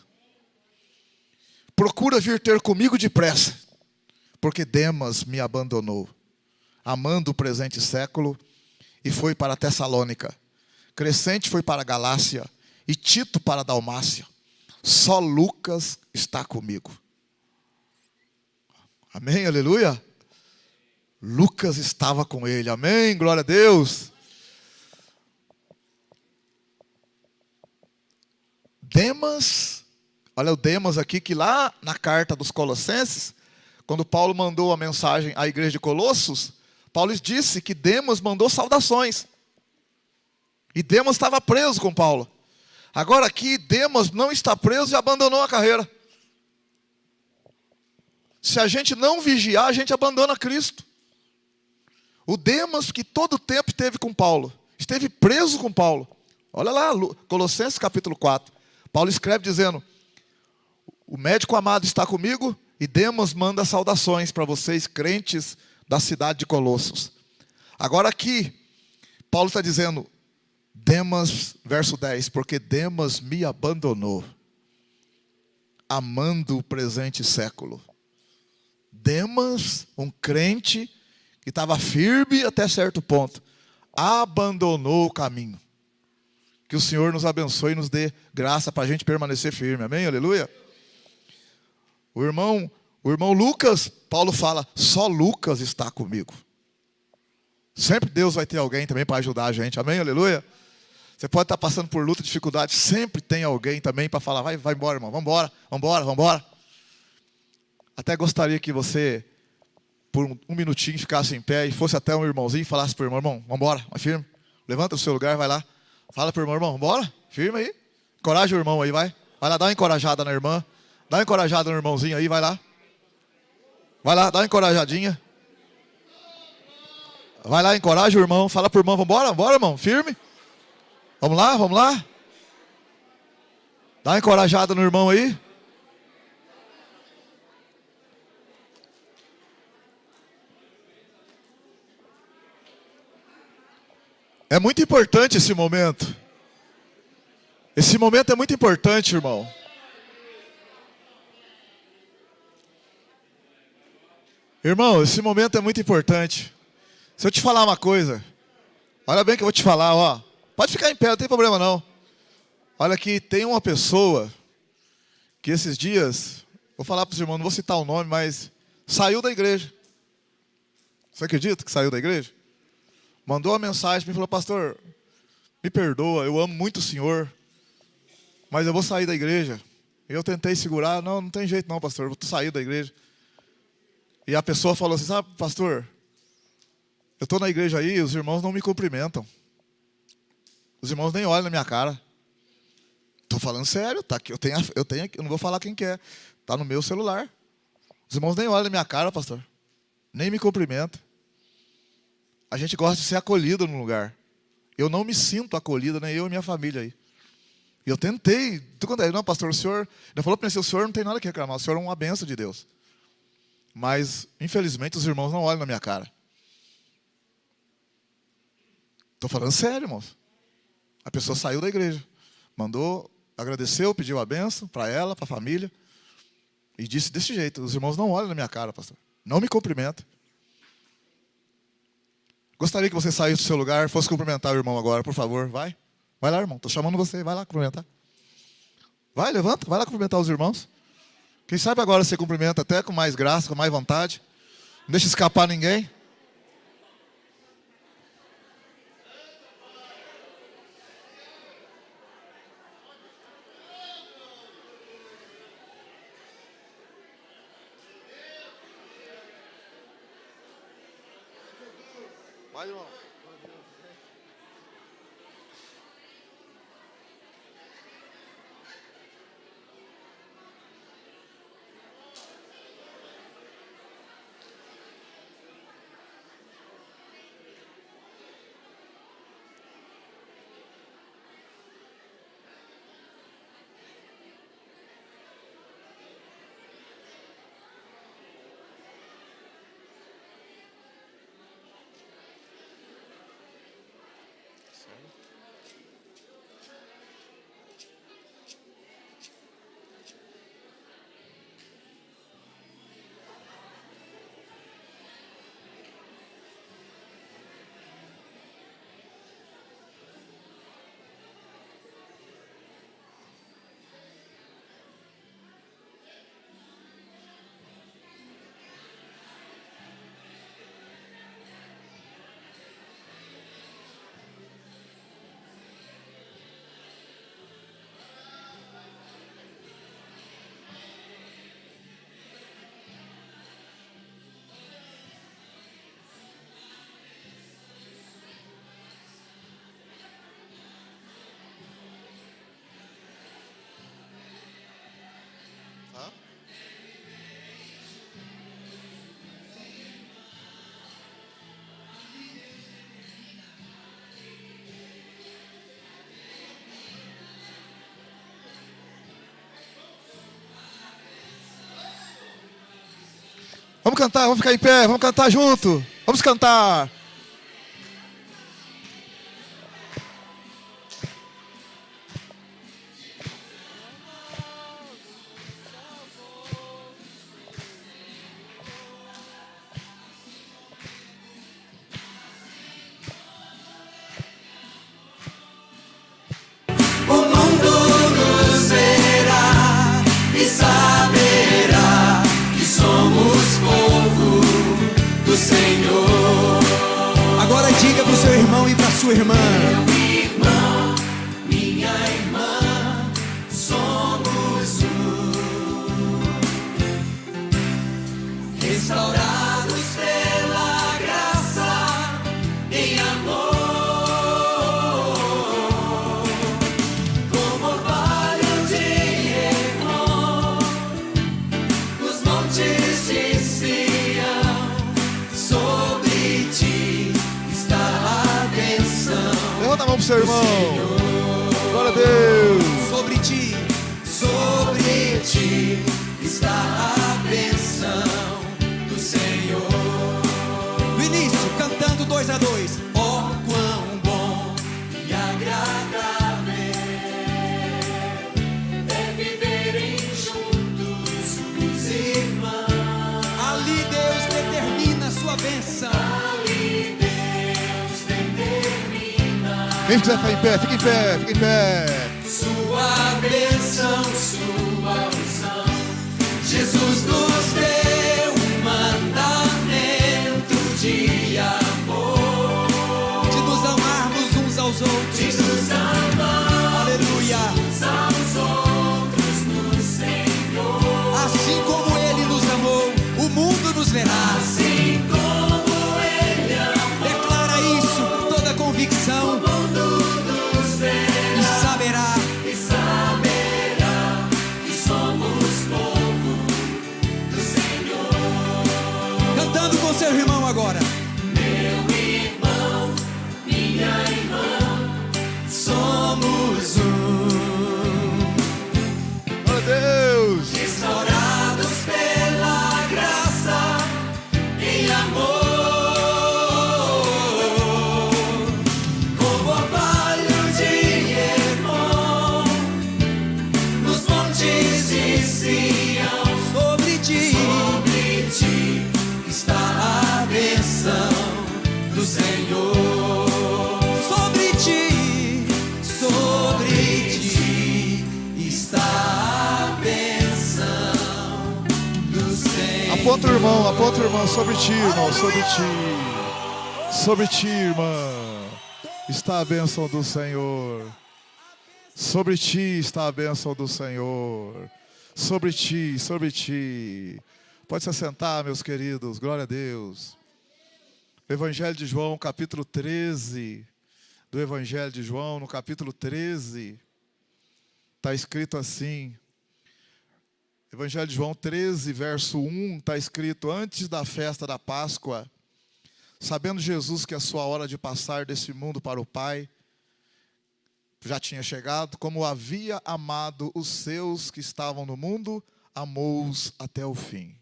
Procura vir ter comigo depressa, porque Demas me abandonou, amando o presente século, e foi para a Tessalônica. Crescente foi para a Galácia, e Tito para a Dalmácia. Só Lucas está comigo. Amém, aleluia? Lucas estava com ele, amém, glória a Deus. Demas, olha o Demas aqui, que lá na carta dos Colossenses, quando Paulo mandou a mensagem à igreja de Colossos, Paulo disse que Demas mandou saudações. E Demas estava preso com Paulo. Agora aqui, Demas não está preso e abandonou a carreira. Se a gente não vigiar, a gente abandona Cristo. O Demas, que todo o tempo esteve com Paulo, esteve preso com Paulo. Olha lá, Colossenses capítulo 4. Paulo escreve dizendo: o médico amado está comigo, e Demas manda saudações para vocês, crentes da cidade de Colossos. Agora aqui, Paulo está dizendo, Demas, verso 10, porque Demas me abandonou, amando o presente século. Demas, um crente que estava firme até certo ponto, abandonou o caminho. Que o Senhor nos abençoe e nos dê graça para a gente permanecer firme, amém? Aleluia? O irmão O irmão Lucas, Paulo fala, só Lucas está comigo. Sempre Deus vai ter alguém também para ajudar a gente, amém, aleluia? Você pode estar passando por luta, dificuldade, sempre tem alguém também para falar, vai embora, irmão, vamos embora. Até gostaria que você, por um minutinho, ficasse em pé e fosse até um irmãozinho e falasse para o irmão, vamos embora, vai firme. Levanta o seu lugar, vai lá. Fala para o irmão, vamos embora, firme aí. Encoraja o irmão aí, vai. Vai lá, dá uma encorajada na irmã. Dá uma encorajada no irmãozinho aí, vai lá. Vai lá, dá uma encorajadinha. Vai lá, encoraja o irmão. Fala pro irmão, vambora, irmão, firme. Vamos lá. Dá uma encorajada no irmão aí. É muito importante esse momento. Esse momento é muito importante, irmão. Irmão, esse momento é muito importante. Se eu te falar uma coisa, olha bem que eu vou te falar, ó. Pode ficar em pé, não tem problema não. Olha aqui, tem uma pessoa que esses dias, vou falar para os irmãos, não vou citar o nome, mas saiu da igreja. Você acredita que saiu da igreja? Mandou uma mensagem, me falou, pastor, me perdoa, eu amo muito o senhor, mas eu vou sair da igreja. Eu tentei segurar, não tem jeito não, pastor, eu vou sair da igreja. E a pessoa falou assim, sabe, pastor, eu estou na igreja aí, os irmãos não me cumprimentam. Os irmãos nem olham na minha cara. Estou falando sério, tá aqui, eu tenho aqui, eu não vou falar quem que é. Está no meu celular. Os irmãos nem olham na minha cara, pastor. Nem me cumprimentam. A gente gosta de ser acolhido no lugar. Eu não me sinto acolhido, nem eu e minha família aí. E eu tentei, não, pastor, o senhor, ele falou para mim, o senhor não tem nada que reclamar, o senhor é uma bênção de Deus. Mas, infelizmente, os irmãos não olham na minha cara. Estou falando sério, irmãos. A pessoa saiu da igreja, mandou, agradeceu, pediu a bênção para ela, para a família, e disse desse jeito, os irmãos não olham na minha cara, pastor. Não me cumprimentam. Gostaria que você saísse do seu lugar, fosse cumprimentar o irmão agora, por favor, vai. Vai lá, irmão, estou chamando você, vai lá cumprimentar. Vai, levanta, vai lá cumprimentar os irmãos. Quem sabe agora você cumprimenta até com mais graça, com mais vontade. Não deixa escapar ninguém. Vai, irmão. Vamos cantar, vamos ficar em pé, vamos cantar junto. Vamos cantar. O mundo nos verá e saberá que somos Diga pro seu irmão e pra sua irmã. Meu irmão, minha irmã, somos restaurados pela graça em amor, como orvalho de Hermon, nos montes de Sião, sobre ti está a bênção. Levanta a mão pro seu irmão. Glória a Deus. Sobre ti Está a bênção do Senhor. no início, cantando 2 a 2. Oh, quão bom e agradável é viverem juntos os irmãos. Ali Deus determina a sua bênção. Ali Deus determina Quem quiser ficar em pé, fica em pé, fica em pé. sua bênção, sua unção. Jesus nos deu um mandamento de amor, De nos amarmos uns aos outros. de nos amar Aleluia. uns aos outros no Senhor. Assim como Ele nos amou, o mundo nos verá. Assim como Ele amou, Declara isso com toda a convicção o mundo nos verá e saberá. e saberá que somos povo do Senhor. Cantando com seu irmão agora. Meu irmão, minha irmã, somos Glória a Deus. restaurados pela graça em amor, como orvalho de Hermon, nos montes de Sião. Sobre ti Sobre ti está a bênção do Senhor. sobre ti Está a bênção do Senhor. Aponta o irmão, sobre ti, irmão, sobre ti. Sobre ti, irmã, está a bênção do Senhor. Sobre ti está a bênção do Senhor. Sobre ti, sobre ti. Pode se assentar, meus queridos, glória a Deus. Evangelho de João, capítulo 13. Do Evangelho de João, no capítulo 13, está escrito assim. Evangelho de João 13, verso 1, está escrito: antes da festa da Páscoa, sabendo Jesus que a sua hora de passar desse mundo para o Pai já tinha chegado, como havia amado os seus que estavam no mundo, amou-os até o fim.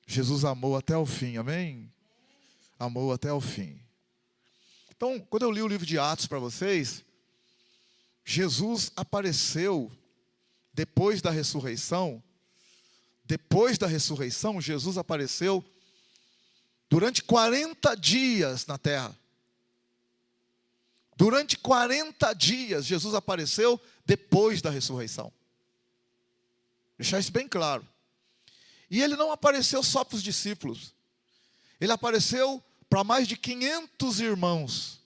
Jesus amou até o fim, amém? Amou até o fim. Então, quando eu li o livro de Atos para vocês, Jesus apareceu depois da ressurreição. Depois da ressurreição, Jesus apareceu durante 40 dias na terra. Durante 40 dias, Jesus apareceu depois da ressurreição. Deixar isso bem claro. E ele não apareceu só para os discípulos. Ele apareceu para mais de 500 irmãos.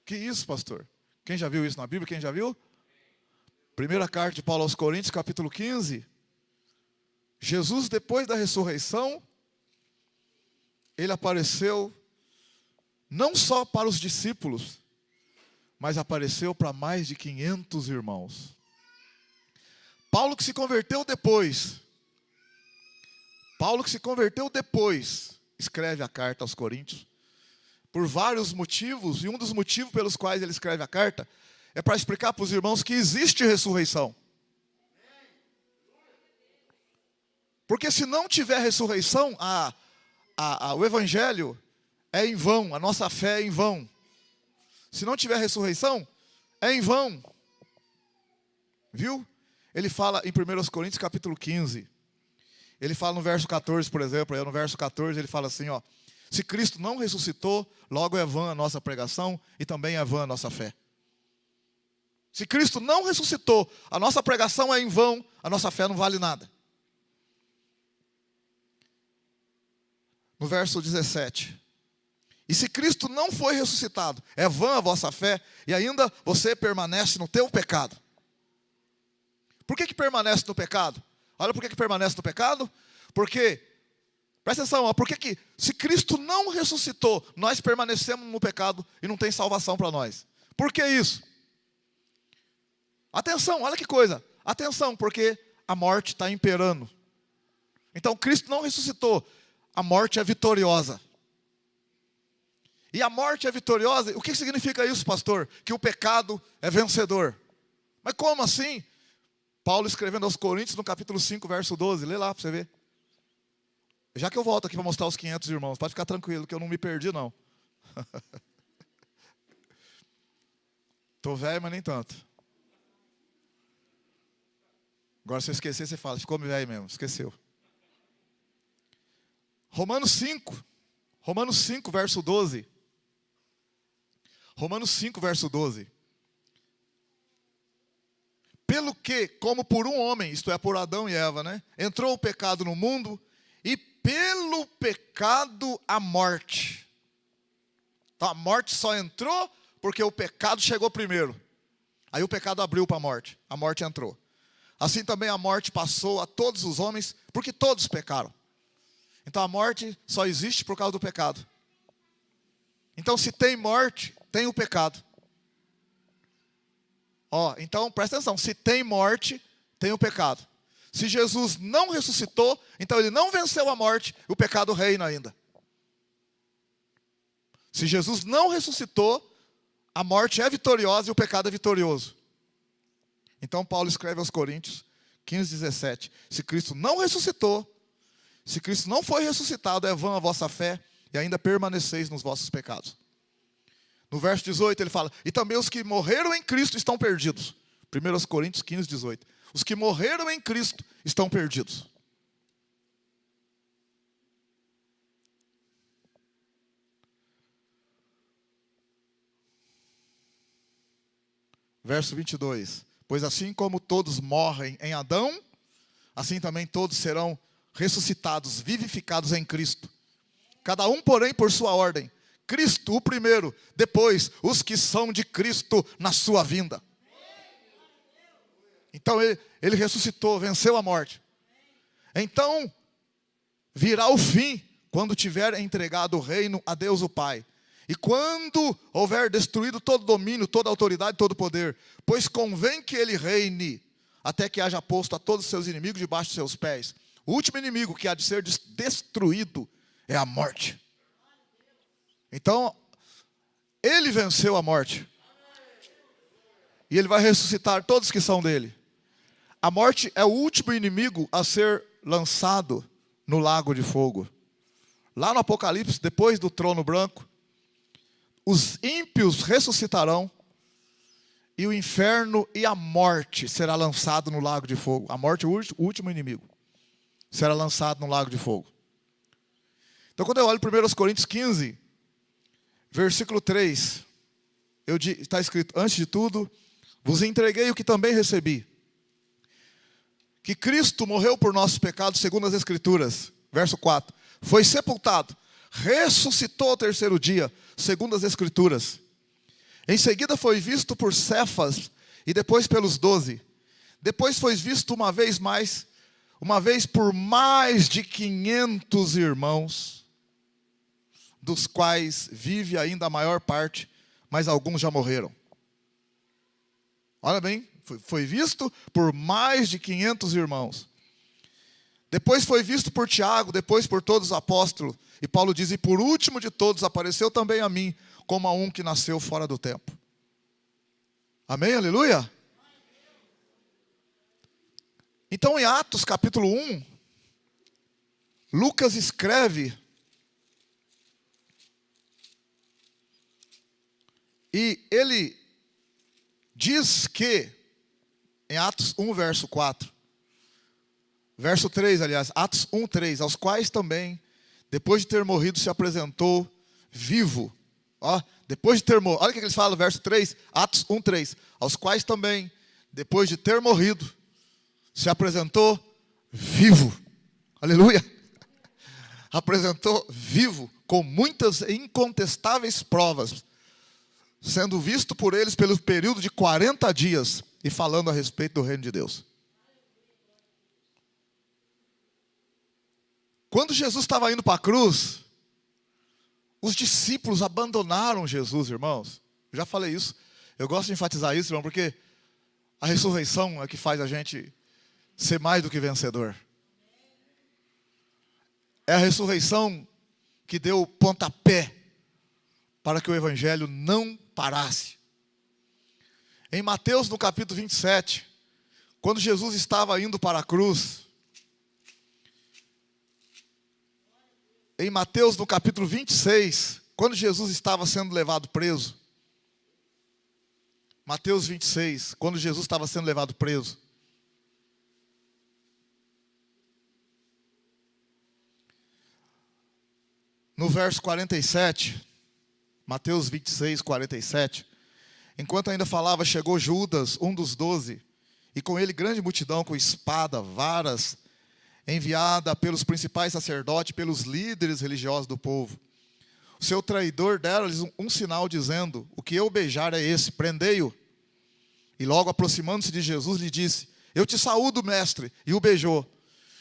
Que isso, pastor? Quem já viu isso na Bíblia? Quem já viu? Primeira carta de Paulo aos Coríntios, capítulo 15. Jesus, depois da ressurreição, ele apareceu não só para os discípulos, mas apareceu para mais de 500 irmãos. Paulo que se converteu depois. Paulo que se converteu depois, escreve a carta aos Coríntios, por vários motivos, e um dos motivos pelos quais ele escreve a carta é para explicar para os irmãos que existe ressurreição. Porque se não tiver ressurreição, o evangelho é em vão, a nossa fé é em vão. Se não tiver ressurreição, é em vão. Viu? Ele fala em 1 Coríntios capítulo 15. Ele fala no verso 14, por exemplo, no verso 14 ele fala assim, ó: se Cristo não ressuscitou, logo é vã a nossa pregação e também é vã a nossa fé. Se Cristo não ressuscitou, a nossa pregação é em vão, a nossa fé não vale nada. no verso 17. E se Cristo não foi ressuscitado, é vã a vossa fé, e ainda você permanece no teu pecado. Por que permanece no pecado? Olha por que permanece no pecado. Porque, presta atenção, ó, porque se Cristo não ressuscitou, nós permanecemos no pecado e não tem salvação para nós. Por que isso? Atenção, olha que coisa. Atenção, porque a morte está imperando. Então Cristo não ressuscitou, a morte é vitoriosa. E a morte é vitoriosa, o que significa isso, pastor? Que o pecado é vencedor. Mas como assim? Paulo escrevendo aos Coríntios no capítulo 5, verso 12, lê lá para você ver. Já que eu volto aqui para mostrar os 500 irmãos, pode ficar tranquilo que eu não me perdi não. Estou velho, mas nem tanto. Agora se eu esquecer, você fala, ficou velho mesmo, esqueceu. Romanos 5, verso 12. Romanos 5, verso 12. Pelo que, como por um homem, isto é, por Adão e Eva, né? Entrou o pecado no mundo, e pelo pecado a morte. Então a morte só entrou porque o pecado chegou primeiro. Aí o pecado abriu para a morte entrou. Assim também a morte passou a todos os homens, porque todos pecaram. Então a morte só existe por causa do pecado. Então se tem morte, tem o pecado. Ó, então presta atenção, se tem morte, tem o pecado. Se Jesus não ressuscitou, então ele não venceu a morte, o pecado reina ainda. Se Jesus não ressuscitou, a morte é vitoriosa e o pecado é vitorioso. Então Paulo escreve aos Coríntios 15, 17. Se Cristo não ressuscitou, se Cristo não foi ressuscitado, é vã a vossa fé e ainda permaneceis nos vossos pecados. No verso 18 ele fala, e também os que morreram em Cristo estão perdidos. 1 Coríntios 15, 18. Os que morreram em Cristo estão perdidos. Verso 22. Pois assim como todos morrem em Adão, assim também todos serão ressuscitados, vivificados em Cristo. Cada um, porém, por sua ordem. Cristo o primeiro, depois os que são de Cristo na sua vinda. Então ele ressuscitou, venceu a morte. Então virá o fim, quando tiver entregado o reino a Deus o Pai. E quando houver destruído todo domínio, toda autoridade, todo poder. Pois convém que ele reine, até que haja posto a todos os seus inimigos debaixo de seus pés. O último inimigo que há de ser destruído é a morte. Então, ele venceu a morte. E ele vai ressuscitar todos que são dele. A morte é o último inimigo a ser lançado no lago de fogo. Lá no Apocalipse, depois do trono branco, os ímpios ressuscitarão e o inferno e a morte será lançado no lago de fogo. A morte é o último inimigo. Será lançado no lago de fogo. Então, quando eu olho 1 Coríntios 15, versículo 3, está escrito, antes de tudo, vos entreguei o que também recebi. Que Cristo morreu por nossos pecados, segundo as Escrituras. Verso 4. Foi sepultado, ressuscitou ao terceiro dia, segundo as Escrituras. Em seguida foi visto por Cefas, e depois pelos 12. Depois foi visto uma vez por mais de 500 irmãos, dos quais vive ainda a maior parte, mas alguns já morreram. Olha bem, foi visto por mais de 500 irmãos. Depois foi visto por Tiago, depois por todos os apóstolos. E Paulo diz, e por último de todos apareceu também a mim, como a um que nasceu fora do tempo. Amém, aleluia? Então em Atos capítulo 1, Lucas escreve, e ele diz que, em Atos 1, verso 4, verso 3, aliás, Atos 1, 3, aos quais também, depois de ter morrido, se apresentou vivo. Ó, depois de ter morrido, olha o que eles falam, verso 3, Atos 1, 3, aos quais também, depois de ter morrido, se apresentou vivo. Aleluia. apresentou vivo, com muitas e incontestáveis provas, sendo visto por eles pelo período de 40 dias e falando a respeito do reino de Deus. Quando Jesus estava indo para a cruz, os discípulos abandonaram Jesus, irmãos. Eu já falei isso. Eu gosto de enfatizar isso, irmão, porque a ressurreição é que faz a gente ser mais do que vencedor. É a ressurreição que deu o pontapé para que o evangelho não parasse. Em Mateus, no capítulo 27, quando Jesus estava indo para a cruz, em Mateus, no capítulo 26, quando Jesus estava sendo levado preso, Mateus 26, quando Jesus estava sendo levado preso, no verso 47, Mateus 26, 47, enquanto ainda falava, chegou Judas, um dos 12, e com ele grande multidão com espada, varas, enviada pelos principais sacerdotes, pelos líderes religiosos do povo. O seu traidor dera-lhes um sinal, dizendo: o que eu beijar é esse, prendei-o. E logo aproximando-se de Jesus, lhe disse: eu te saúdo, mestre, e o beijou.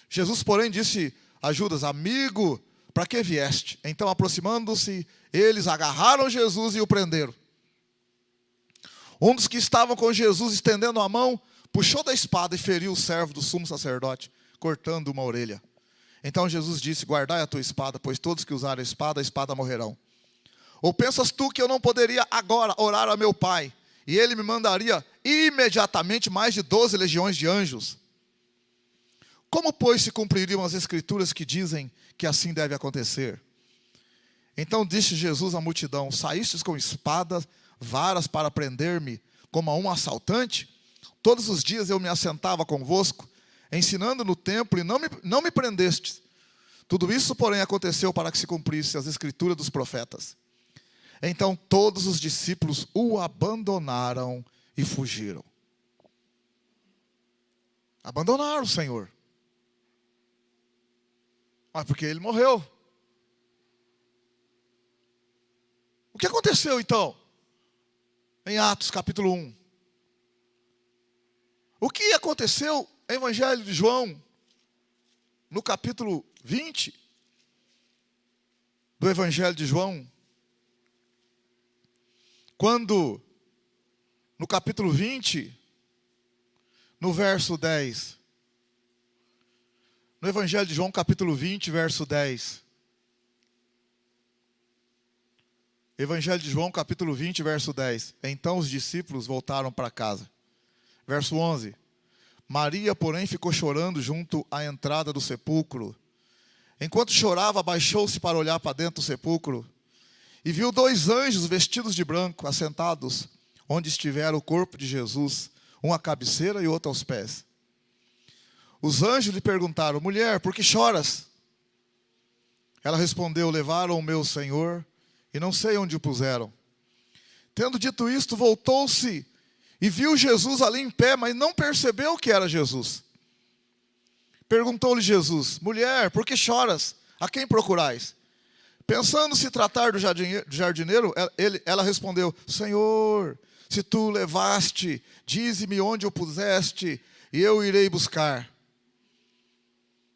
Jesus, porém, disse a Judas: amigo, para que vieste? Então, aproximando-se, eles agarraram Jesus e o prenderam. Um dos que estavam com Jesus, estendendo a mão, puxou da espada e feriu o servo do sumo sacerdote, cortando uma orelha. Então Jesus disse: guardai a tua espada, pois todos que usarem a espada morrerão. Ou pensas tu que eu não poderia agora orar a meu Pai, e Ele me mandaria imediatamente mais de 12 legiões de anjos? Como, pois, se cumpririam as escrituras que dizem que assim deve acontecer? Então disse Jesus à multidão: saístes com espadas, varas para prender-me como a um assaltante? Todos os dias eu me assentava convosco, ensinando no templo, e não me prendestes. Tudo isso, porém, aconteceu para que se cumprisse as escrituras dos profetas. Então todos os discípulos o abandonaram e fugiram. Abandonaram o Senhor. Mas porque ele morreu. O que aconteceu então? Em Atos capítulo 1. O que aconteceu em Evangelho de João, no capítulo 20 do Evangelho de João, quando, no capítulo 20, no verso 10, no Evangelho de João, capítulo 20, verso 10, Evangelho de João, capítulo 20, verso 10, então os discípulos voltaram para casa. Verso 11, Maria, porém, ficou chorando junto à entrada do sepulcro. Enquanto chorava, abaixou-se para olhar para dentro do sepulcro e viu 2 anjos vestidos de branco, assentados onde estivera o corpo de Jesus, um à cabeceira e outro aos pés. Os anjos lhe perguntaram: mulher, por que choras? Ela respondeu: levaram o meu Senhor e não sei onde o puseram. Tendo dito isto, voltou-se e viu Jesus ali em pé, mas não percebeu que era Jesus. Perguntou-lhe Jesus: mulher, por que choras? A quem procurais? Pensando se tratar do jardineiro, ela respondeu: Senhor, se tu levaste, dize-me onde o puseste, e eu irei buscar.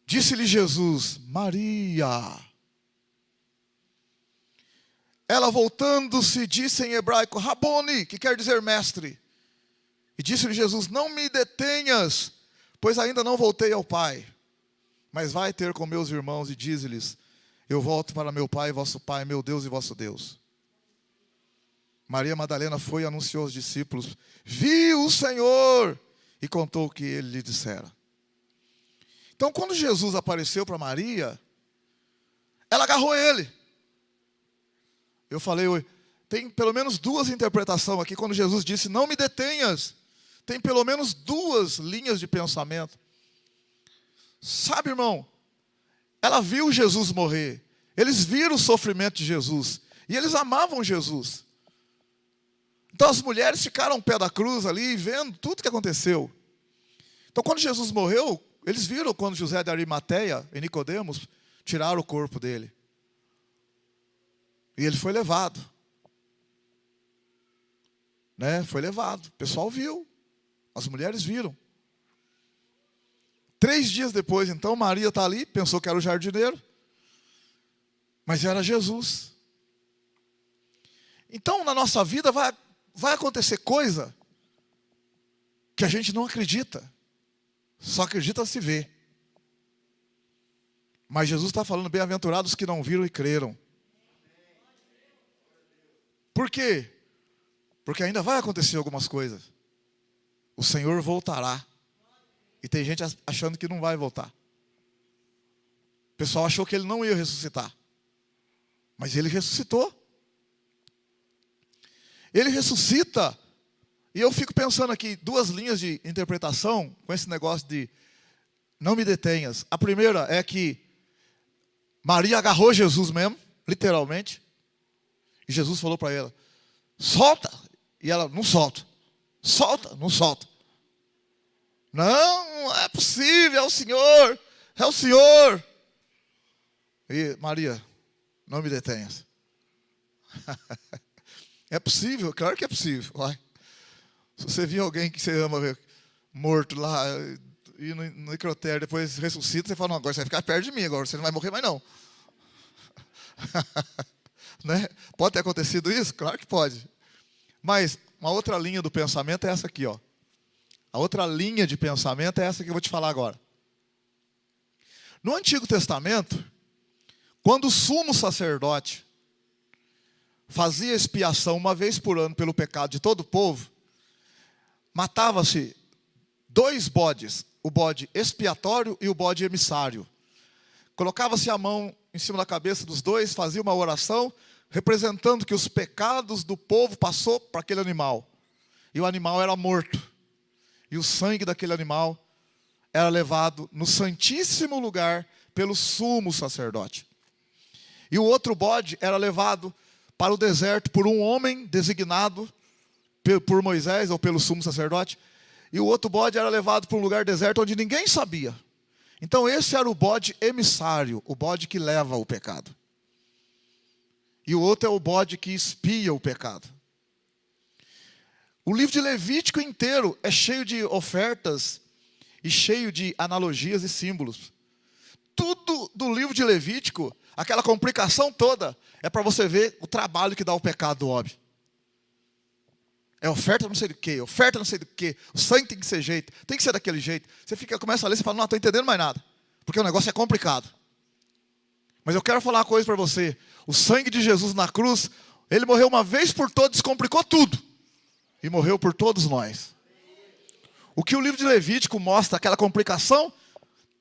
Disse-lhe Jesus: Maria. Ela, voltando-se, disse em hebraico: Rabone, que quer dizer mestre. E disse-lhe Jesus: não me detenhas, pois ainda não voltei ao Pai. Mas vai ter com meus irmãos e dize-lhes: eu volto para meu Pai e vosso Pai, meu Deus e vosso Deus. Maria Madalena foi e anunciou aos discípulos: viu o Senhor, e contou o que ele lhe dissera. Então, quando Jesus apareceu para Maria, ela agarrou ele. Eu falei, tem pelo menos 2 interpretações aqui. Quando Jesus disse: não me detenhas, tem pelo menos 2 linhas de pensamento. Sabe, irmão, ela viu Jesus morrer, eles viram o sofrimento de Jesus, e eles amavam Jesus. Então as mulheres ficaram ao pé da cruz ali, vendo tudo que aconteceu. Então quando Jesus morreu, eles viram quando José de Arimateia e Nicodemos tiraram o corpo dele. E ele foi levado. Né? Foi levado. O pessoal viu. As mulheres viram. 3 dias depois, então, Maria está ali, pensou que era o jardineiro, mas era Jesus. Então, na nossa vida vai acontecer coisa que a gente não acredita. Só acredita se vê. Mas Jesus está falando, bem-aventurados que não viram e creram. Por quê? Porque ainda vai acontecer algumas coisas. O Senhor voltará. E tem gente achando que não vai voltar. O pessoal achou que ele não ia ressuscitar. Mas ele ressuscitou. Ele ressuscita. E eu fico pensando aqui, 2 linhas de interpretação com esse negócio de não me detenhas. A primeira é que Maria agarrou Jesus mesmo, literalmente. E Jesus falou para ela, solta. E ela, não solta. Solta, não solta. Não é possível, é o Senhor. É o Senhor. E Maria, não me detenhas. É possível? Claro que é possível. Vai. Se você viu alguém que você ama morto lá, e no necrotério, depois ressuscita, você fala, não, agora você vai ficar perto de mim, agora você não vai morrer mais não. Né? Pode ter acontecido isso? Claro que pode. Mas uma outra linha do pensamento é essa aqui, ó. A outra linha de pensamento é essa que eu vou te falar agora. No Antigo Testamento, quando o sumo sacerdote fazia expiação uma vez por ano pelo pecado de todo o povo, matava-se 2 bodes, o bode expiatório e o bode emissário. Colocava-se a mão em cima da cabeça dos 2, fazia uma oração, representando que os pecados do povo passou para aquele animal. E o animal era morto. E o sangue daquele animal era levado no santíssimo lugar pelo sumo sacerdote. E o outro bode era levado para o deserto por um homem designado por Moisés ou pelo sumo sacerdote. E o outro bode era levado para um lugar deserto onde ninguém sabia. Então esse era o bode emissário, o bode que leva o pecado. E o outro é o bode que expia o pecado. O livro de Levítico inteiro é cheio de ofertas e cheio de analogias e símbolos. Tudo do livro de Levítico, aquela complicação toda, é para você ver o trabalho que dá o pecado do homem. É oferta não sei do que, oferta não sei do que, o sangue tem que ser jeito, tem que ser daquele jeito. Você começa a ler e fala, não estou entendendo mais nada, porque o negócio é complicado. Mas eu quero falar uma coisa para você, o sangue de Jesus na cruz, ele morreu uma vez por todas, descomplicou tudo. E morreu por todos nós. O que o livro de Levítico mostra, aquela complicação,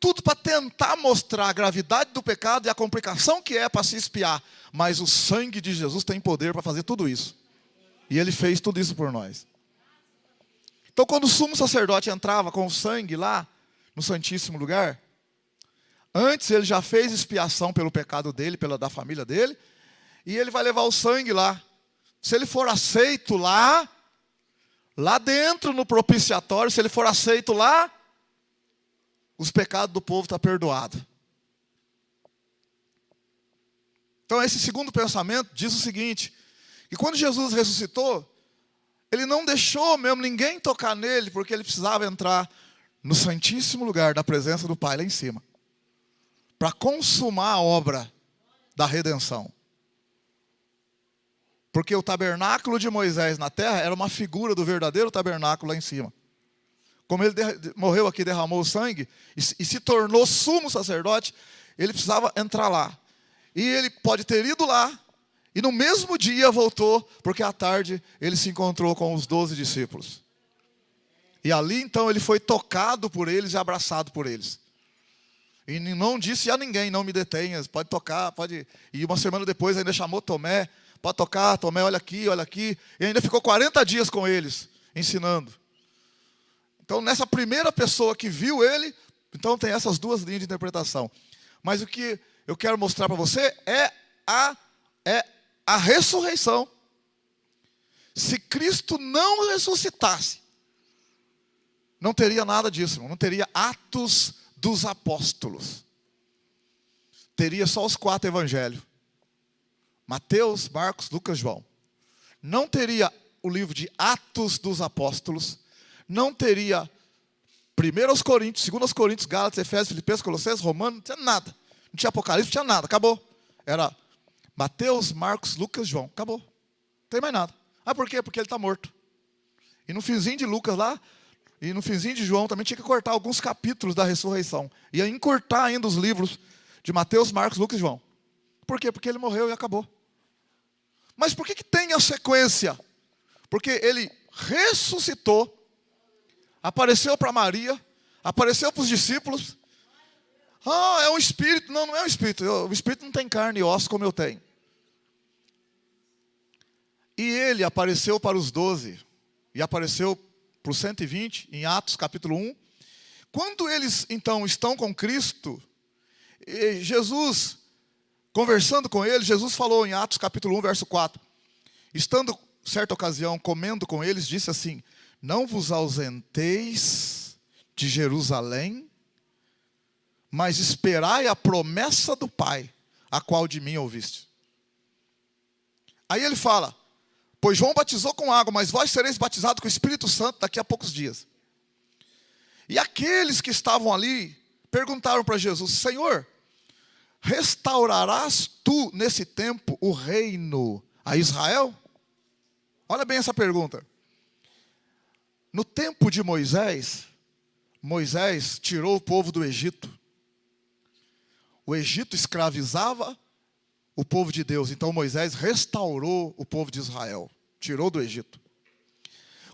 tudo para tentar mostrar a gravidade do pecado e a complicação que é para se expiar. Mas o sangue de Jesus tem poder para fazer tudo isso. E ele fez tudo isso por nós. Então quando o sumo sacerdote entrava com o sangue lá, no santíssimo lugar, antes ele já fez expiação pelo pecado dele, da família dele, e ele vai levar o sangue lá. Se ele for aceito lá dentro no propiciatório, se ele for aceito lá, os pecados do povo estão perdoados. Então esse segundo pensamento diz o seguinte, que quando Jesus ressuscitou, ele não deixou mesmo ninguém tocar nele, porque ele precisava entrar no santíssimo lugar da presença do Pai lá em cima, para consumar a obra da redenção. Porque o tabernáculo de Moisés na terra era uma figura do verdadeiro tabernáculo lá em cima. Como ele morreu aqui, derramou o sangue e se tornou sumo sacerdote, ele precisava entrar lá. E ele pode ter ido lá e no mesmo dia voltou, porque à tarde ele se encontrou com os 12 discípulos. E ali então ele foi tocado por eles e abraçado por eles. E não disse a ninguém, não me detenhas, pode tocar, pode. E uma semana depois ainda chamou Tomé, pode tocar, Tomé, olha aqui, olha aqui. E ainda ficou 40 dias com eles, ensinando. Então nessa primeira pessoa que viu ele, então tem essas 2 linhas de interpretação. Mas o que eu quero mostrar para você é a ressurreição. Se Cristo não ressuscitasse, não teria nada disso, não teria Atos dos Apóstolos. teria só os 4 evangelhos. Mateus, Marcos, Lucas, João. Não teria o livro de Atos dos Apóstolos. Não teria 1 Coríntios, 2 Coríntios, Gálatas, Efésios, Filipenses, Colossenses, Romanos, não tinha nada. Não tinha Apocalipse, não tinha nada, acabou. Era Mateus, Marcos, Lucas, João, acabou. Não tem mais nada. Ah, por quê? Porque ele está morto. E no finzinho de Lucas lá, e no finzinho de João também tinha que cortar alguns capítulos da ressurreição. Ia encurtar ainda os livros de Mateus, Marcos, Lucas e João. Por quê? Porque ele morreu e acabou. Mas por que tem a sequência? Porque ele ressuscitou, apareceu para Maria, apareceu para os discípulos. Ah, é um espírito. Não, não é um espírito. O espírito não tem carne e osso como eu tenho. E ele apareceu para os 12. E apareceu para os 120, em Atos capítulo 1. Quando eles, então, estão com Cristo, Jesus, conversando com eles, Jesus falou em Atos capítulo 1, verso 4. Estando, certa ocasião, comendo com eles, disse assim: não vos ausenteis de Jerusalém, mas esperai a promessa do Pai, a qual de mim ouviste. Aí ele fala: pois João batizou com água, mas vós sereis batizados com o Espírito Santo daqui a poucos dias. E aqueles que estavam ali perguntaram para Jesus: Senhor, restaurarás tu nesse tempo o reino a Israel? Olha bem essa pergunta. No tempo de Moisés, Moisés tirou o povo do Egito. O Egito escravizava o povo de Deus. Então Moisés restaurou o povo de Israel. Tirou do Egito.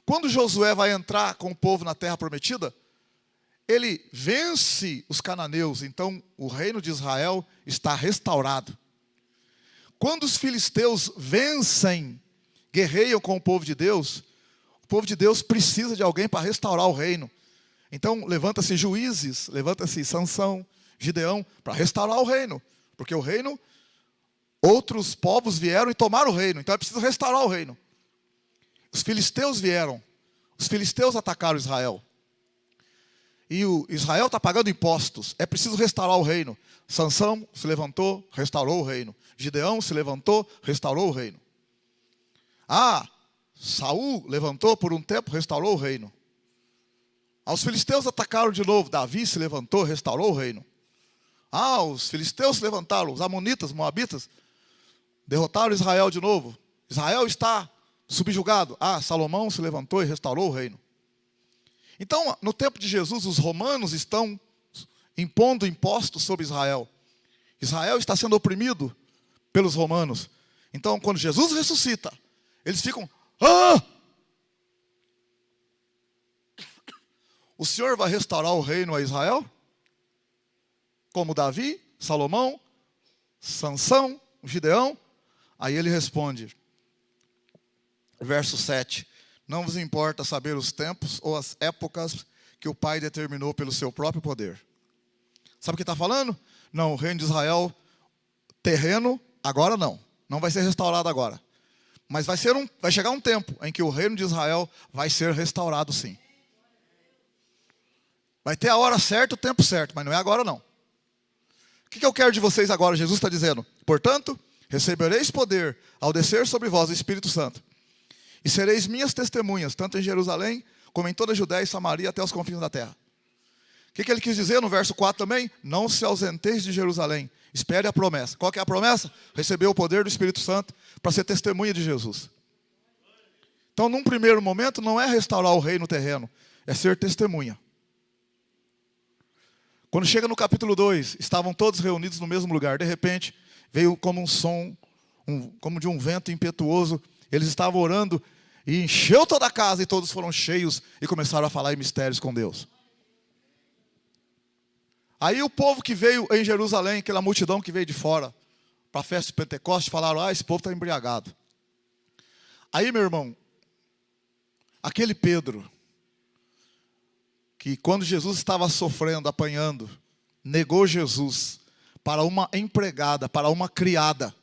Quando Josué vai entrar com o povo na terra prometida, ele vence os cananeus. Então o reino de Israel está restaurado. Quando os filisteus vencem, guerreiam com o povo de Deus precisa de alguém para restaurar o reino. Então levanta-se juízes, levanta-se Sansão, Gideão, para restaurar o reino. Porque o reino, outros povos vieram e tomaram o reino. Então é preciso restaurar o reino. Os filisteus vieram. Os filisteus atacaram Israel. E o Israel está pagando impostos. É preciso restaurar o reino. Sansão se levantou, restaurou o reino. Gideão se levantou, restaurou o reino. Saul levantou por um tempo, restaurou o reino. Os filisteus atacaram de novo. Davi se levantou, restaurou o reino. Os filisteus se levantaram. Os amonitas, moabitas, derrotaram Israel de novo. Israel está subjugado. Salomão se levantou e restaurou o reino. Então, no tempo de Jesus, os romanos estão impondo impostos sobre Israel. Israel está sendo oprimido pelos romanos. Então, quando Jesus ressuscita, eles ficam: o Senhor vai restaurar o reino a Israel? Como Davi, Salomão, Sansão, Gideão? Aí ele responde, verso 7: não vos importa saber os tempos ou as épocas que o Pai determinou pelo seu próprio poder. Sabe o que está falando? Não, o reino de Israel terreno, agora não. Não vai ser restaurado agora. Mas vai chegar um tempo em que o reino de Israel vai ser restaurado sim. Vai ter a hora certa, o tempo certo, mas não é agora não. O que eu quero de vocês agora? Jesus está dizendo: portanto, recebereis poder ao descer sobre vós o Espírito Santo. E sereis minhas testemunhas, tanto em Jerusalém, como em toda a Judéia e Samaria, até os confins da terra. O que ele quis dizer no verso 4 também? Não se ausenteis de Jerusalém, espere a promessa. Qual que é a promessa? Receber o poder do Espírito Santo para ser testemunha de Jesus. Então, num primeiro momento, não é restaurar o reino terreno, é ser testemunha. Quando chega no capítulo 2, estavam todos reunidos no mesmo lugar. De repente, veio como um som, como de um vento impetuoso. Eles estavam orando e encheu toda a casa e todos foram cheios e começaram a falar em mistérios com Deus. Aí o povo que veio em Jerusalém, aquela multidão que veio de fora, para a festa de Pentecostes, falaram: esse povo está embriagado. Aí, meu irmão, aquele Pedro, que quando Jesus estava sofrendo, apanhando, negou Jesus para uma empregada, para uma criada.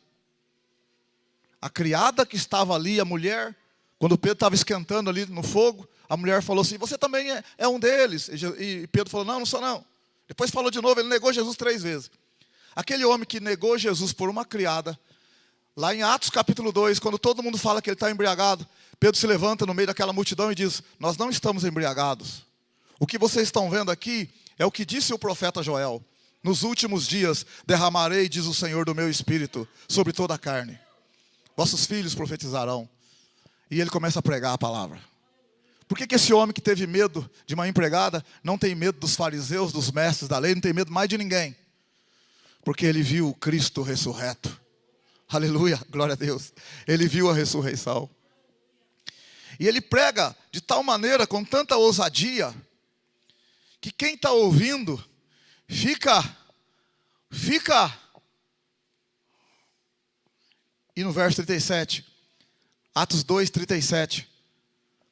A criada que estava ali, a mulher, quando Pedro estava esquentando ali no fogo, a mulher falou assim: você também é um deles. E Pedro falou: não, não sou não. Depois falou de novo, ele negou Jesus 3 vezes. Aquele homem que negou Jesus por uma criada, lá em Atos capítulo 2, quando todo mundo fala que ele está embriagado, Pedro se levanta no meio daquela multidão e diz: nós não estamos embriagados. O que vocês estão vendo aqui é o que disse o profeta Joel: nos últimos dias derramarei, diz o Senhor, do meu espírito sobre toda a carne. Vossos filhos profetizarão. E ele começa a pregar a palavra. Por que esse homem que teve medo de uma empregada não tem medo dos fariseus, dos mestres da lei, não tem medo mais de ninguém? Porque ele viu o Cristo ressurreto. Aleluia, glória a Deus. Ele viu a ressurreição. E ele prega de tal maneira, com tanta ousadia, que quem está ouvindo fica. E no verso 37, Atos 2, 37,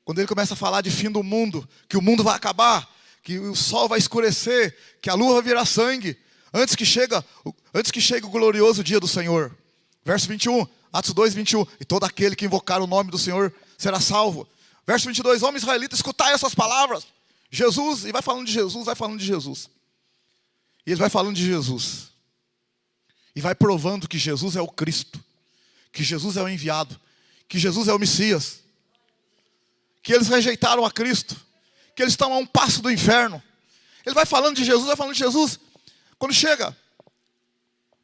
quando ele começa a falar de fim do mundo, que o mundo vai acabar, que o sol vai escurecer, que a lua vai virar sangue, antes que chegue o glorioso dia do Senhor. Verso 21, Atos 2, 21, e todo aquele que invocar o nome do Senhor será salvo. Verso 22, homens israelitas, escutai essas palavras. Jesus, e vai falando de Jesus, vai falando de Jesus. E ele vai falando de Jesus. E vai provando que Jesus é o Cristo, que Jesus é o enviado, que Jesus é o Messias, que eles rejeitaram a Cristo, que eles estão a um passo do inferno. Ele vai falando de Jesus, vai falando de Jesus. Quando chega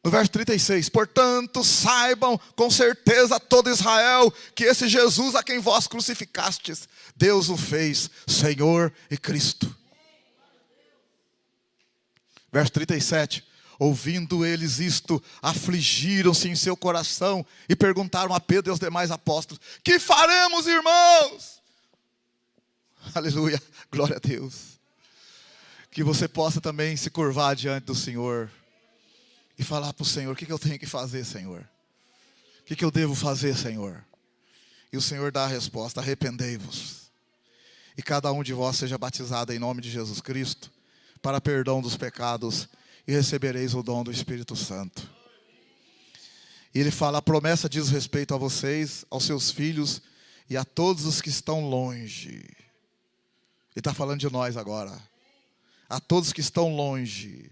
no verso 36, portanto saibam com certeza todo Israel, que esse Jesus a quem vós crucificastes, Deus o fez Senhor e Cristo. Verso 37, ouvindo eles isto, afligiram-se em seu coração e perguntaram a Pedro e aos demais apóstolos: que faremos, irmãos? Aleluia, glória a Deus. Que você possa também se curvar diante do Senhor e falar para o Senhor: o que eu tenho que fazer, Senhor? O que eu devo fazer, Senhor? E o Senhor dá a resposta: arrependei-vos, e cada um de vós seja batizado em nome de Jesus Cristo, para perdão dos pecados, e recebereis o dom do Espírito Santo. E ele fala: a promessa diz respeito a vocês, aos seus filhos e a todos os que estão longe. Ele está falando de nós agora. A todos que estão longe,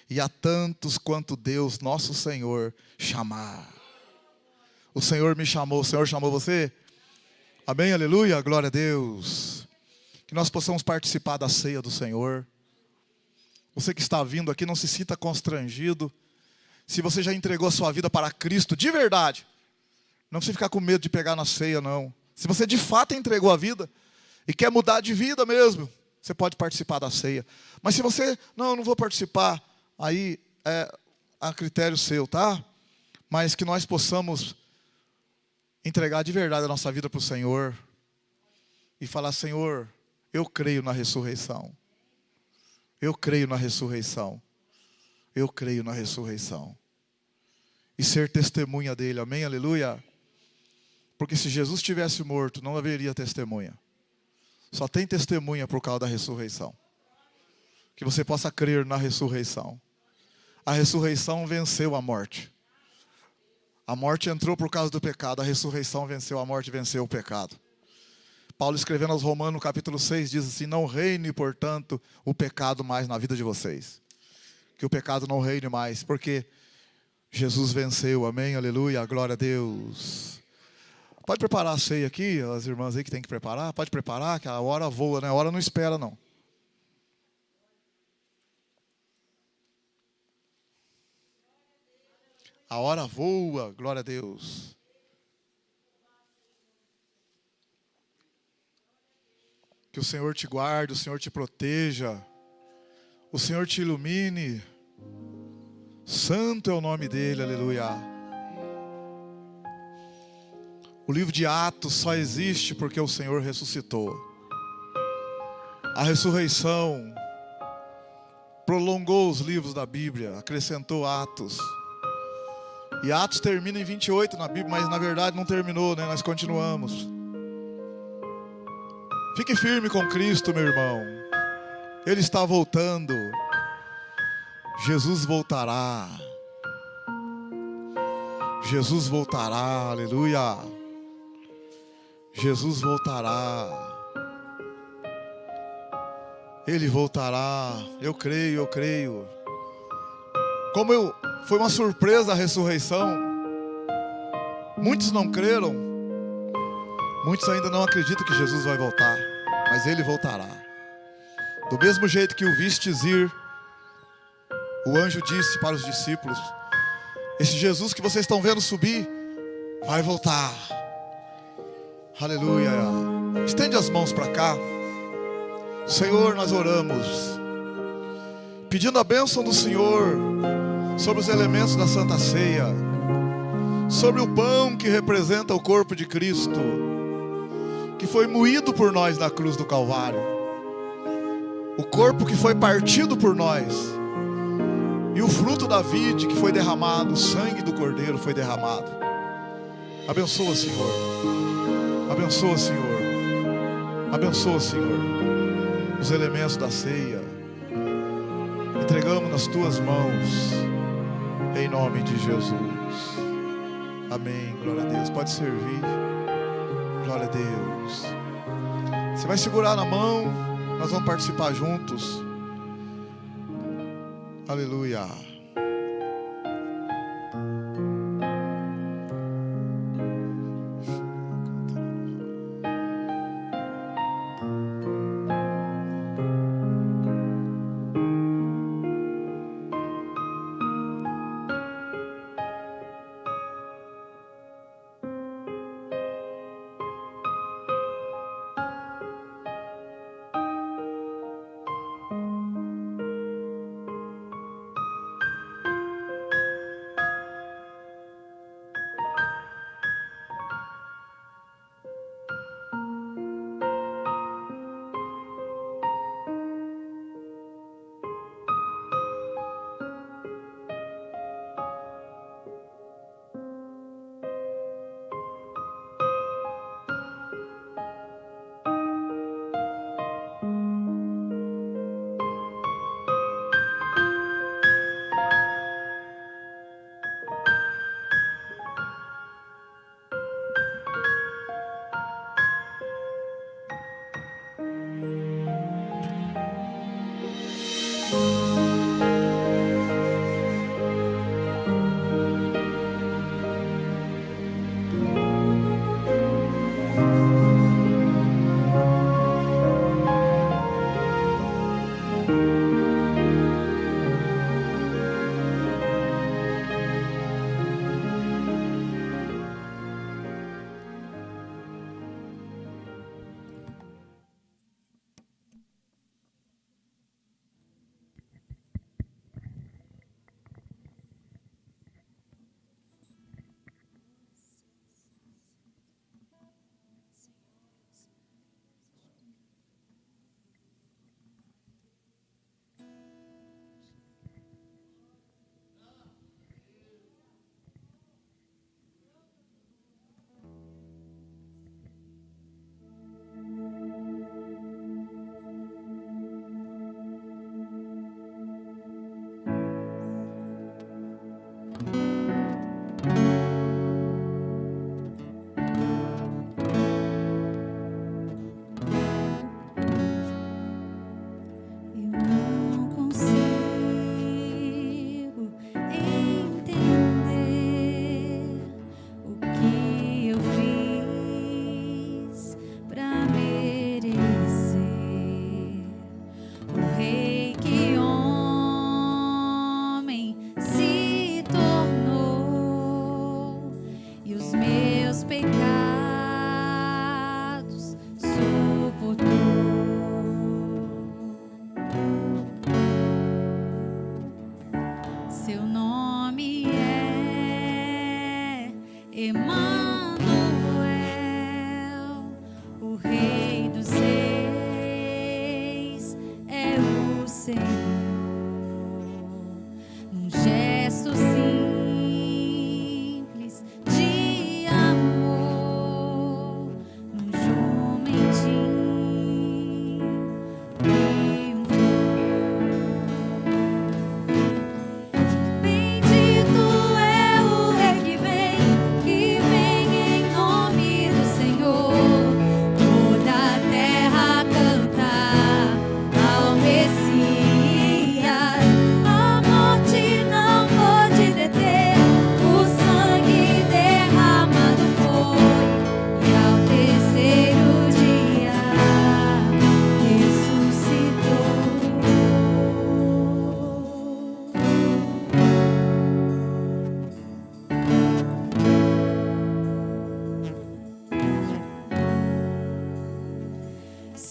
e a tantos quanto Deus, nosso Senhor, chamar. O Senhor me chamou, o Senhor chamou você? Amém, aleluia, glória a Deus. Que nós possamos participar da ceia do Senhor. Você que está vindo aqui, não se sinta constrangido. Se você já entregou a sua vida para Cristo, de verdade, não precisa ficar com medo de pegar na ceia, não. Se você de fato entregou a vida e quer mudar de vida mesmo, você pode participar da ceia. Mas se você, não vou participar, aí é a critério seu, tá? Mas que nós possamos entregar de verdade a nossa vida para o Senhor e falar: Senhor, eu creio na ressurreição. Eu creio na ressurreição. Eu creio na ressurreição. E ser testemunha dele, amém, aleluia. Porque se Jesus tivesse morto, não haveria testemunha. Só tem testemunha por causa da ressurreição. Que você possa crer na ressurreição. A ressurreição venceu a morte. A morte entrou por causa do pecado. A ressurreição venceu a morte, venceu o pecado. Paulo, escrevendo aos Romanos, no capítulo 6, diz assim: não reine, portanto, o pecado mais na vida de vocês. Que o pecado não reine mais, porque Jesus venceu, amém, aleluia, glória a Deus. Pode preparar a ceia aqui, as irmãs aí que tem que preparar, pode preparar, que a hora voa, né? A hora não espera, não. A hora voa, glória a Deus. Que o Senhor te guarde, o Senhor te proteja, o Senhor te ilumine. Santo é o nome dele, aleluia. O livro de Atos só existe porque o Senhor ressuscitou. A ressurreição prolongou os livros da Bíblia, acrescentou Atos. E Atos termina em 28 na Bíblia, mas na verdade não terminou, né? Nós continuamos. Fique firme com Cristo, meu irmão. Ele está voltando. Jesus voltará. Jesus voltará, aleluia. Jesus voltará. Ele voltará. Eu creio, eu creio. Como eu Foi uma surpresa a ressurreição. Muitos não creram. Muitos ainda não acreditam que Jesus vai voltar. Mas Ele voltará. Do mesmo jeito que o vistes ir, o anjo disse para os discípulos: esse Jesus que vocês estão vendo subir, vai voltar. Aleluia. Estende as mãos para cá. Senhor, nós oramos, pedindo a bênção do Senhor sobre os elementos da Santa Ceia, sobre o pão que representa o corpo de Cristo, que foi moído por nós na cruz do Calvário, o corpo que foi partido por nós, e o fruto da vide que foi derramado, o sangue do Cordeiro foi derramado. Abençoa, Senhor. Abençoa, Senhor. Abençoa, Senhor, os elementos da ceia. Entregamos nas Tuas mãos, em nome de Jesus. Amém. Glória a Deus. Pode servir. Glória a Deus. Você vai segurar na mão. Nós vamos participar juntos. Aleluia.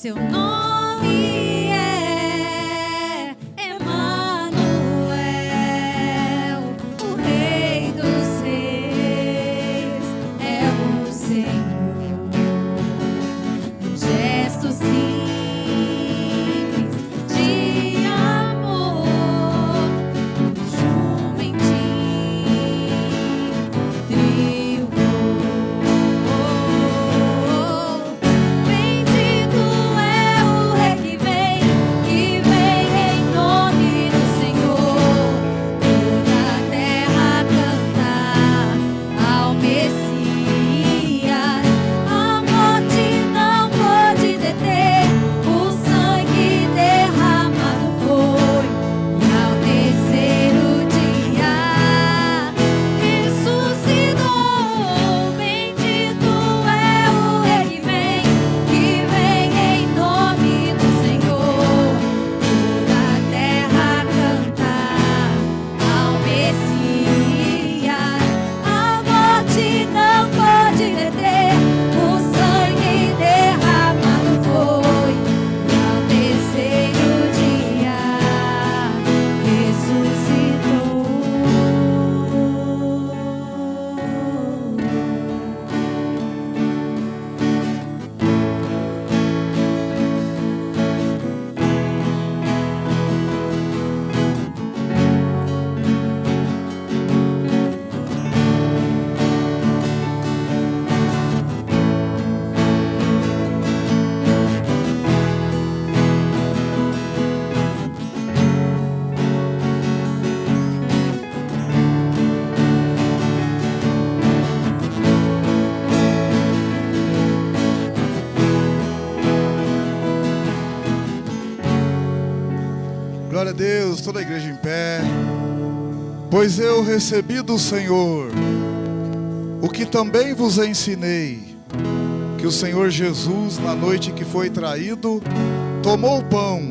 Seu nome é Emanuel, o Rei dos Reis é o Senhor. Um gesto simples de amor, um jumentinho triunfou. Bendito é o Rei que vem em nome do Senhor. Toda a terra cantar ao Messias. A morte não pôde deter, o sangue derramado foi, e ao terceiro dia ressuscitou. Bendito é o Rei que vem em nome do Senhor. Toda a terra cantar ao Messias. A morte não pode deter, o sangue derramado foi, e ao terceiro dia Glória a Deus, toda a igreja em pé. Pois eu recebi do Senhor o que também vos ensinei, que o Senhor Jesus, na noite que foi traído, tomou o pão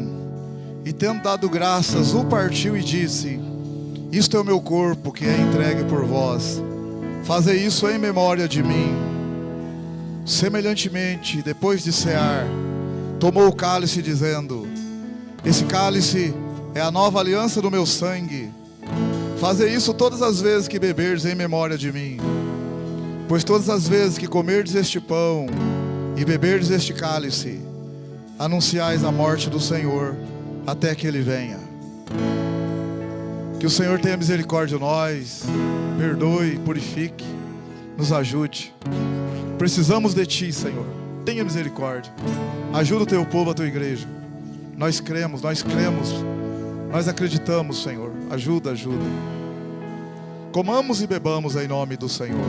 e, tendo dado graças, o partiu e disse: isto é o meu corpo que é entregue por vós. Fazei isso em memória de mim. Semelhantemente, depois de cear, tomou o cálice, dizendo: esse cálice é a nova aliança do meu sangue. Fazei isso todas as vezes que beberdes em memória de mim. Pois todas as vezes que comerdes este pão e beberdes este cálice, anunciais a morte do Senhor até que Ele venha. Que o Senhor tenha misericórdia de nós, perdoe, purifique, nos ajude. Precisamos de Ti, Senhor. Tenha misericórdia. Ajuda o Teu povo, a Tua igreja. Nós cremos, nós acreditamos, Senhor. Ajuda. Comamos e bebamos em nome do Senhor.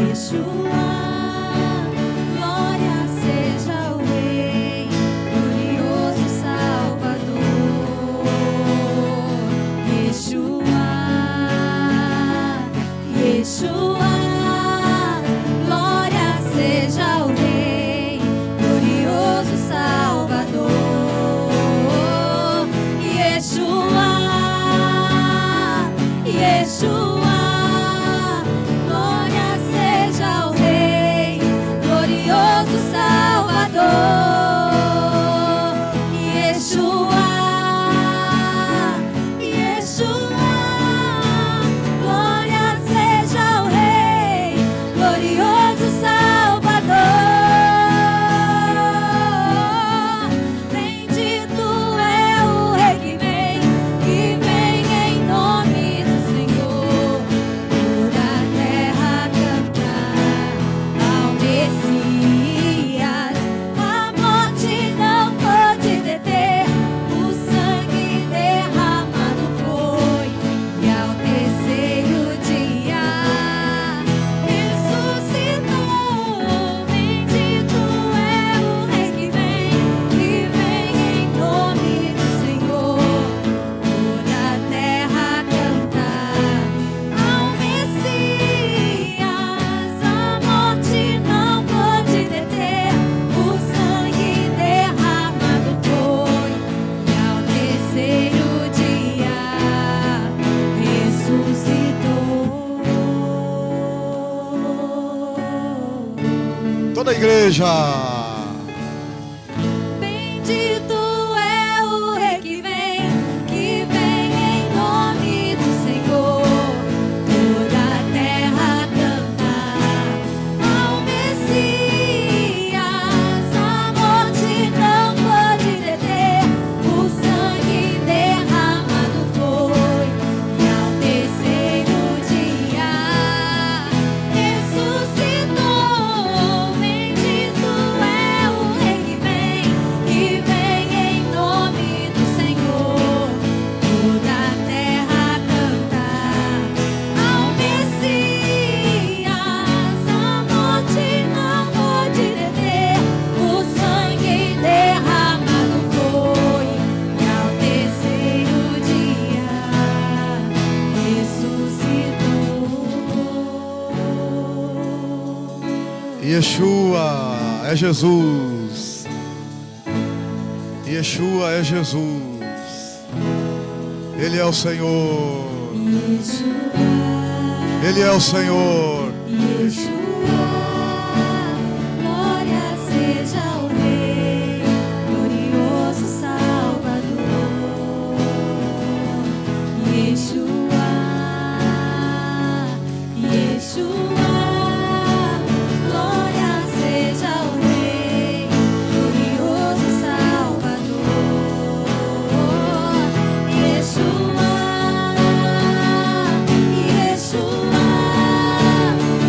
Yeshua, glória seja o Rei, glorioso Salvador. Yeshua, glória seja o Rei, glorioso Salvador. Yeshua, glória seja o Rei, glorioso Salvador. Yeshua, glória seja o Rei, Toda a igreja. Bendito é o Rei que vem em nome do Senhor. Toda a terra canta ao Messias. A morte não pode deter, o sangue derramado foi, e ao terceiro dia ressuscitou. Bendito é o Rei que vem em nome do Senhor. Toda a terra canta ao Messias. A morte não pode deter, o sangue derramado foi, e ao terceiro dia ressuscitou. Yeshua é Jesus. Yeshua é Jesus. Ele é o Senhor. Ele é o Senhor. Yeshua, glória seja ao Rei, glorioso Salvador. Yeshua, Yeshua, glória seja ao Rei, glorioso Salvador. Yeshua, Yeshua,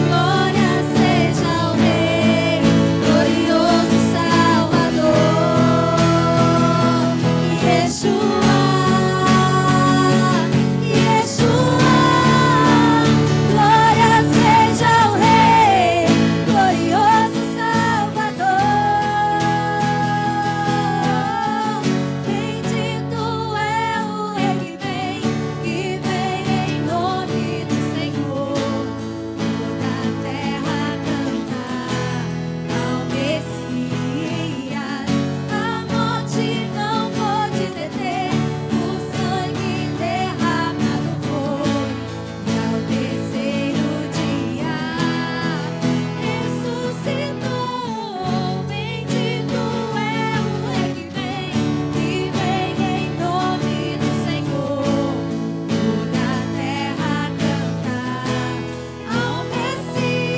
glória seja ao Rei, glorioso Salvador. Yeshua, Yeshua, glória seja ao Rei, glorioso Salvador. Bendito é o Rei que vem em nome do Senhor. Toda a terra canta ao Messias. A morte não pode deter, o sangue derramado foi, e ao terceiro dia ressuscitou. Bendito é o Rei que vem em nome do Senhor. Toda a terra canta ao Messias.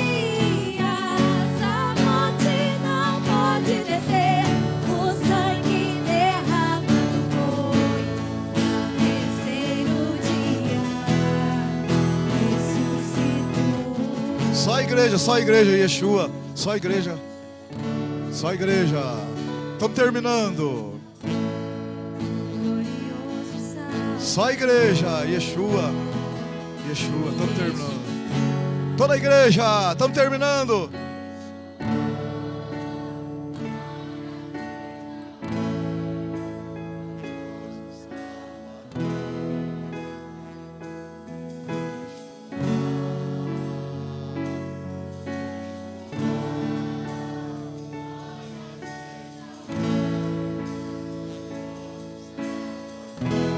A morte não pode deter, o sangue derramado foi, e ao terceiro dia ressuscitou. Só a igreja, Yeshua. Só a igreja. Só a igreja. Estamos terminando. Glorioso Salvador. Só a igreja, Yeshua. Yeshua, estamos terminando. Toda a igreja, estamos terminando.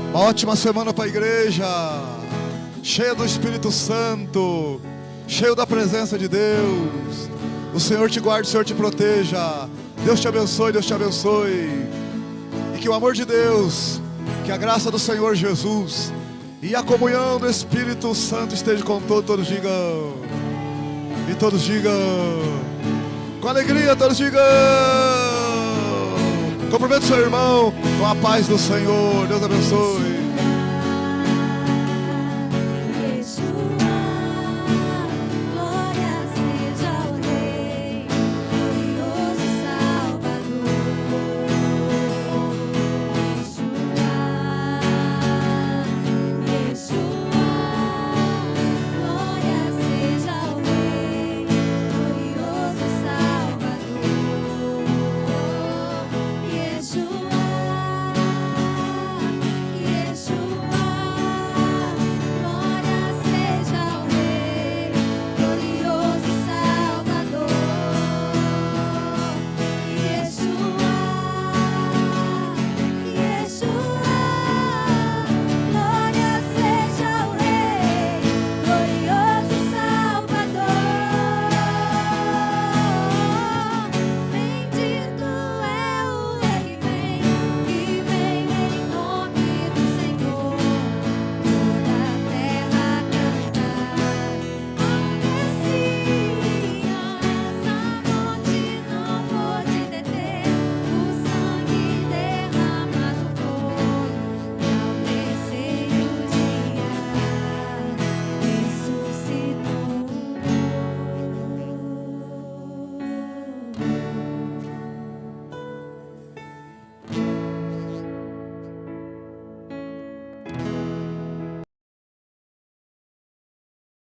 Uma ótima semana para a igreja, cheia do Espírito Santo, cheio da presença de Deus. O Senhor te guarde, o Senhor te proteja. Deus te abençoe, Deus te abençoe. E que o amor de Deus, que a graça do Senhor Jesus e a comunhão do Espírito Santo esteja com todos digam. E todos digam, com alegria, todos digam. Cumprimento seu irmão com a paz do Senhor. Deus abençoe.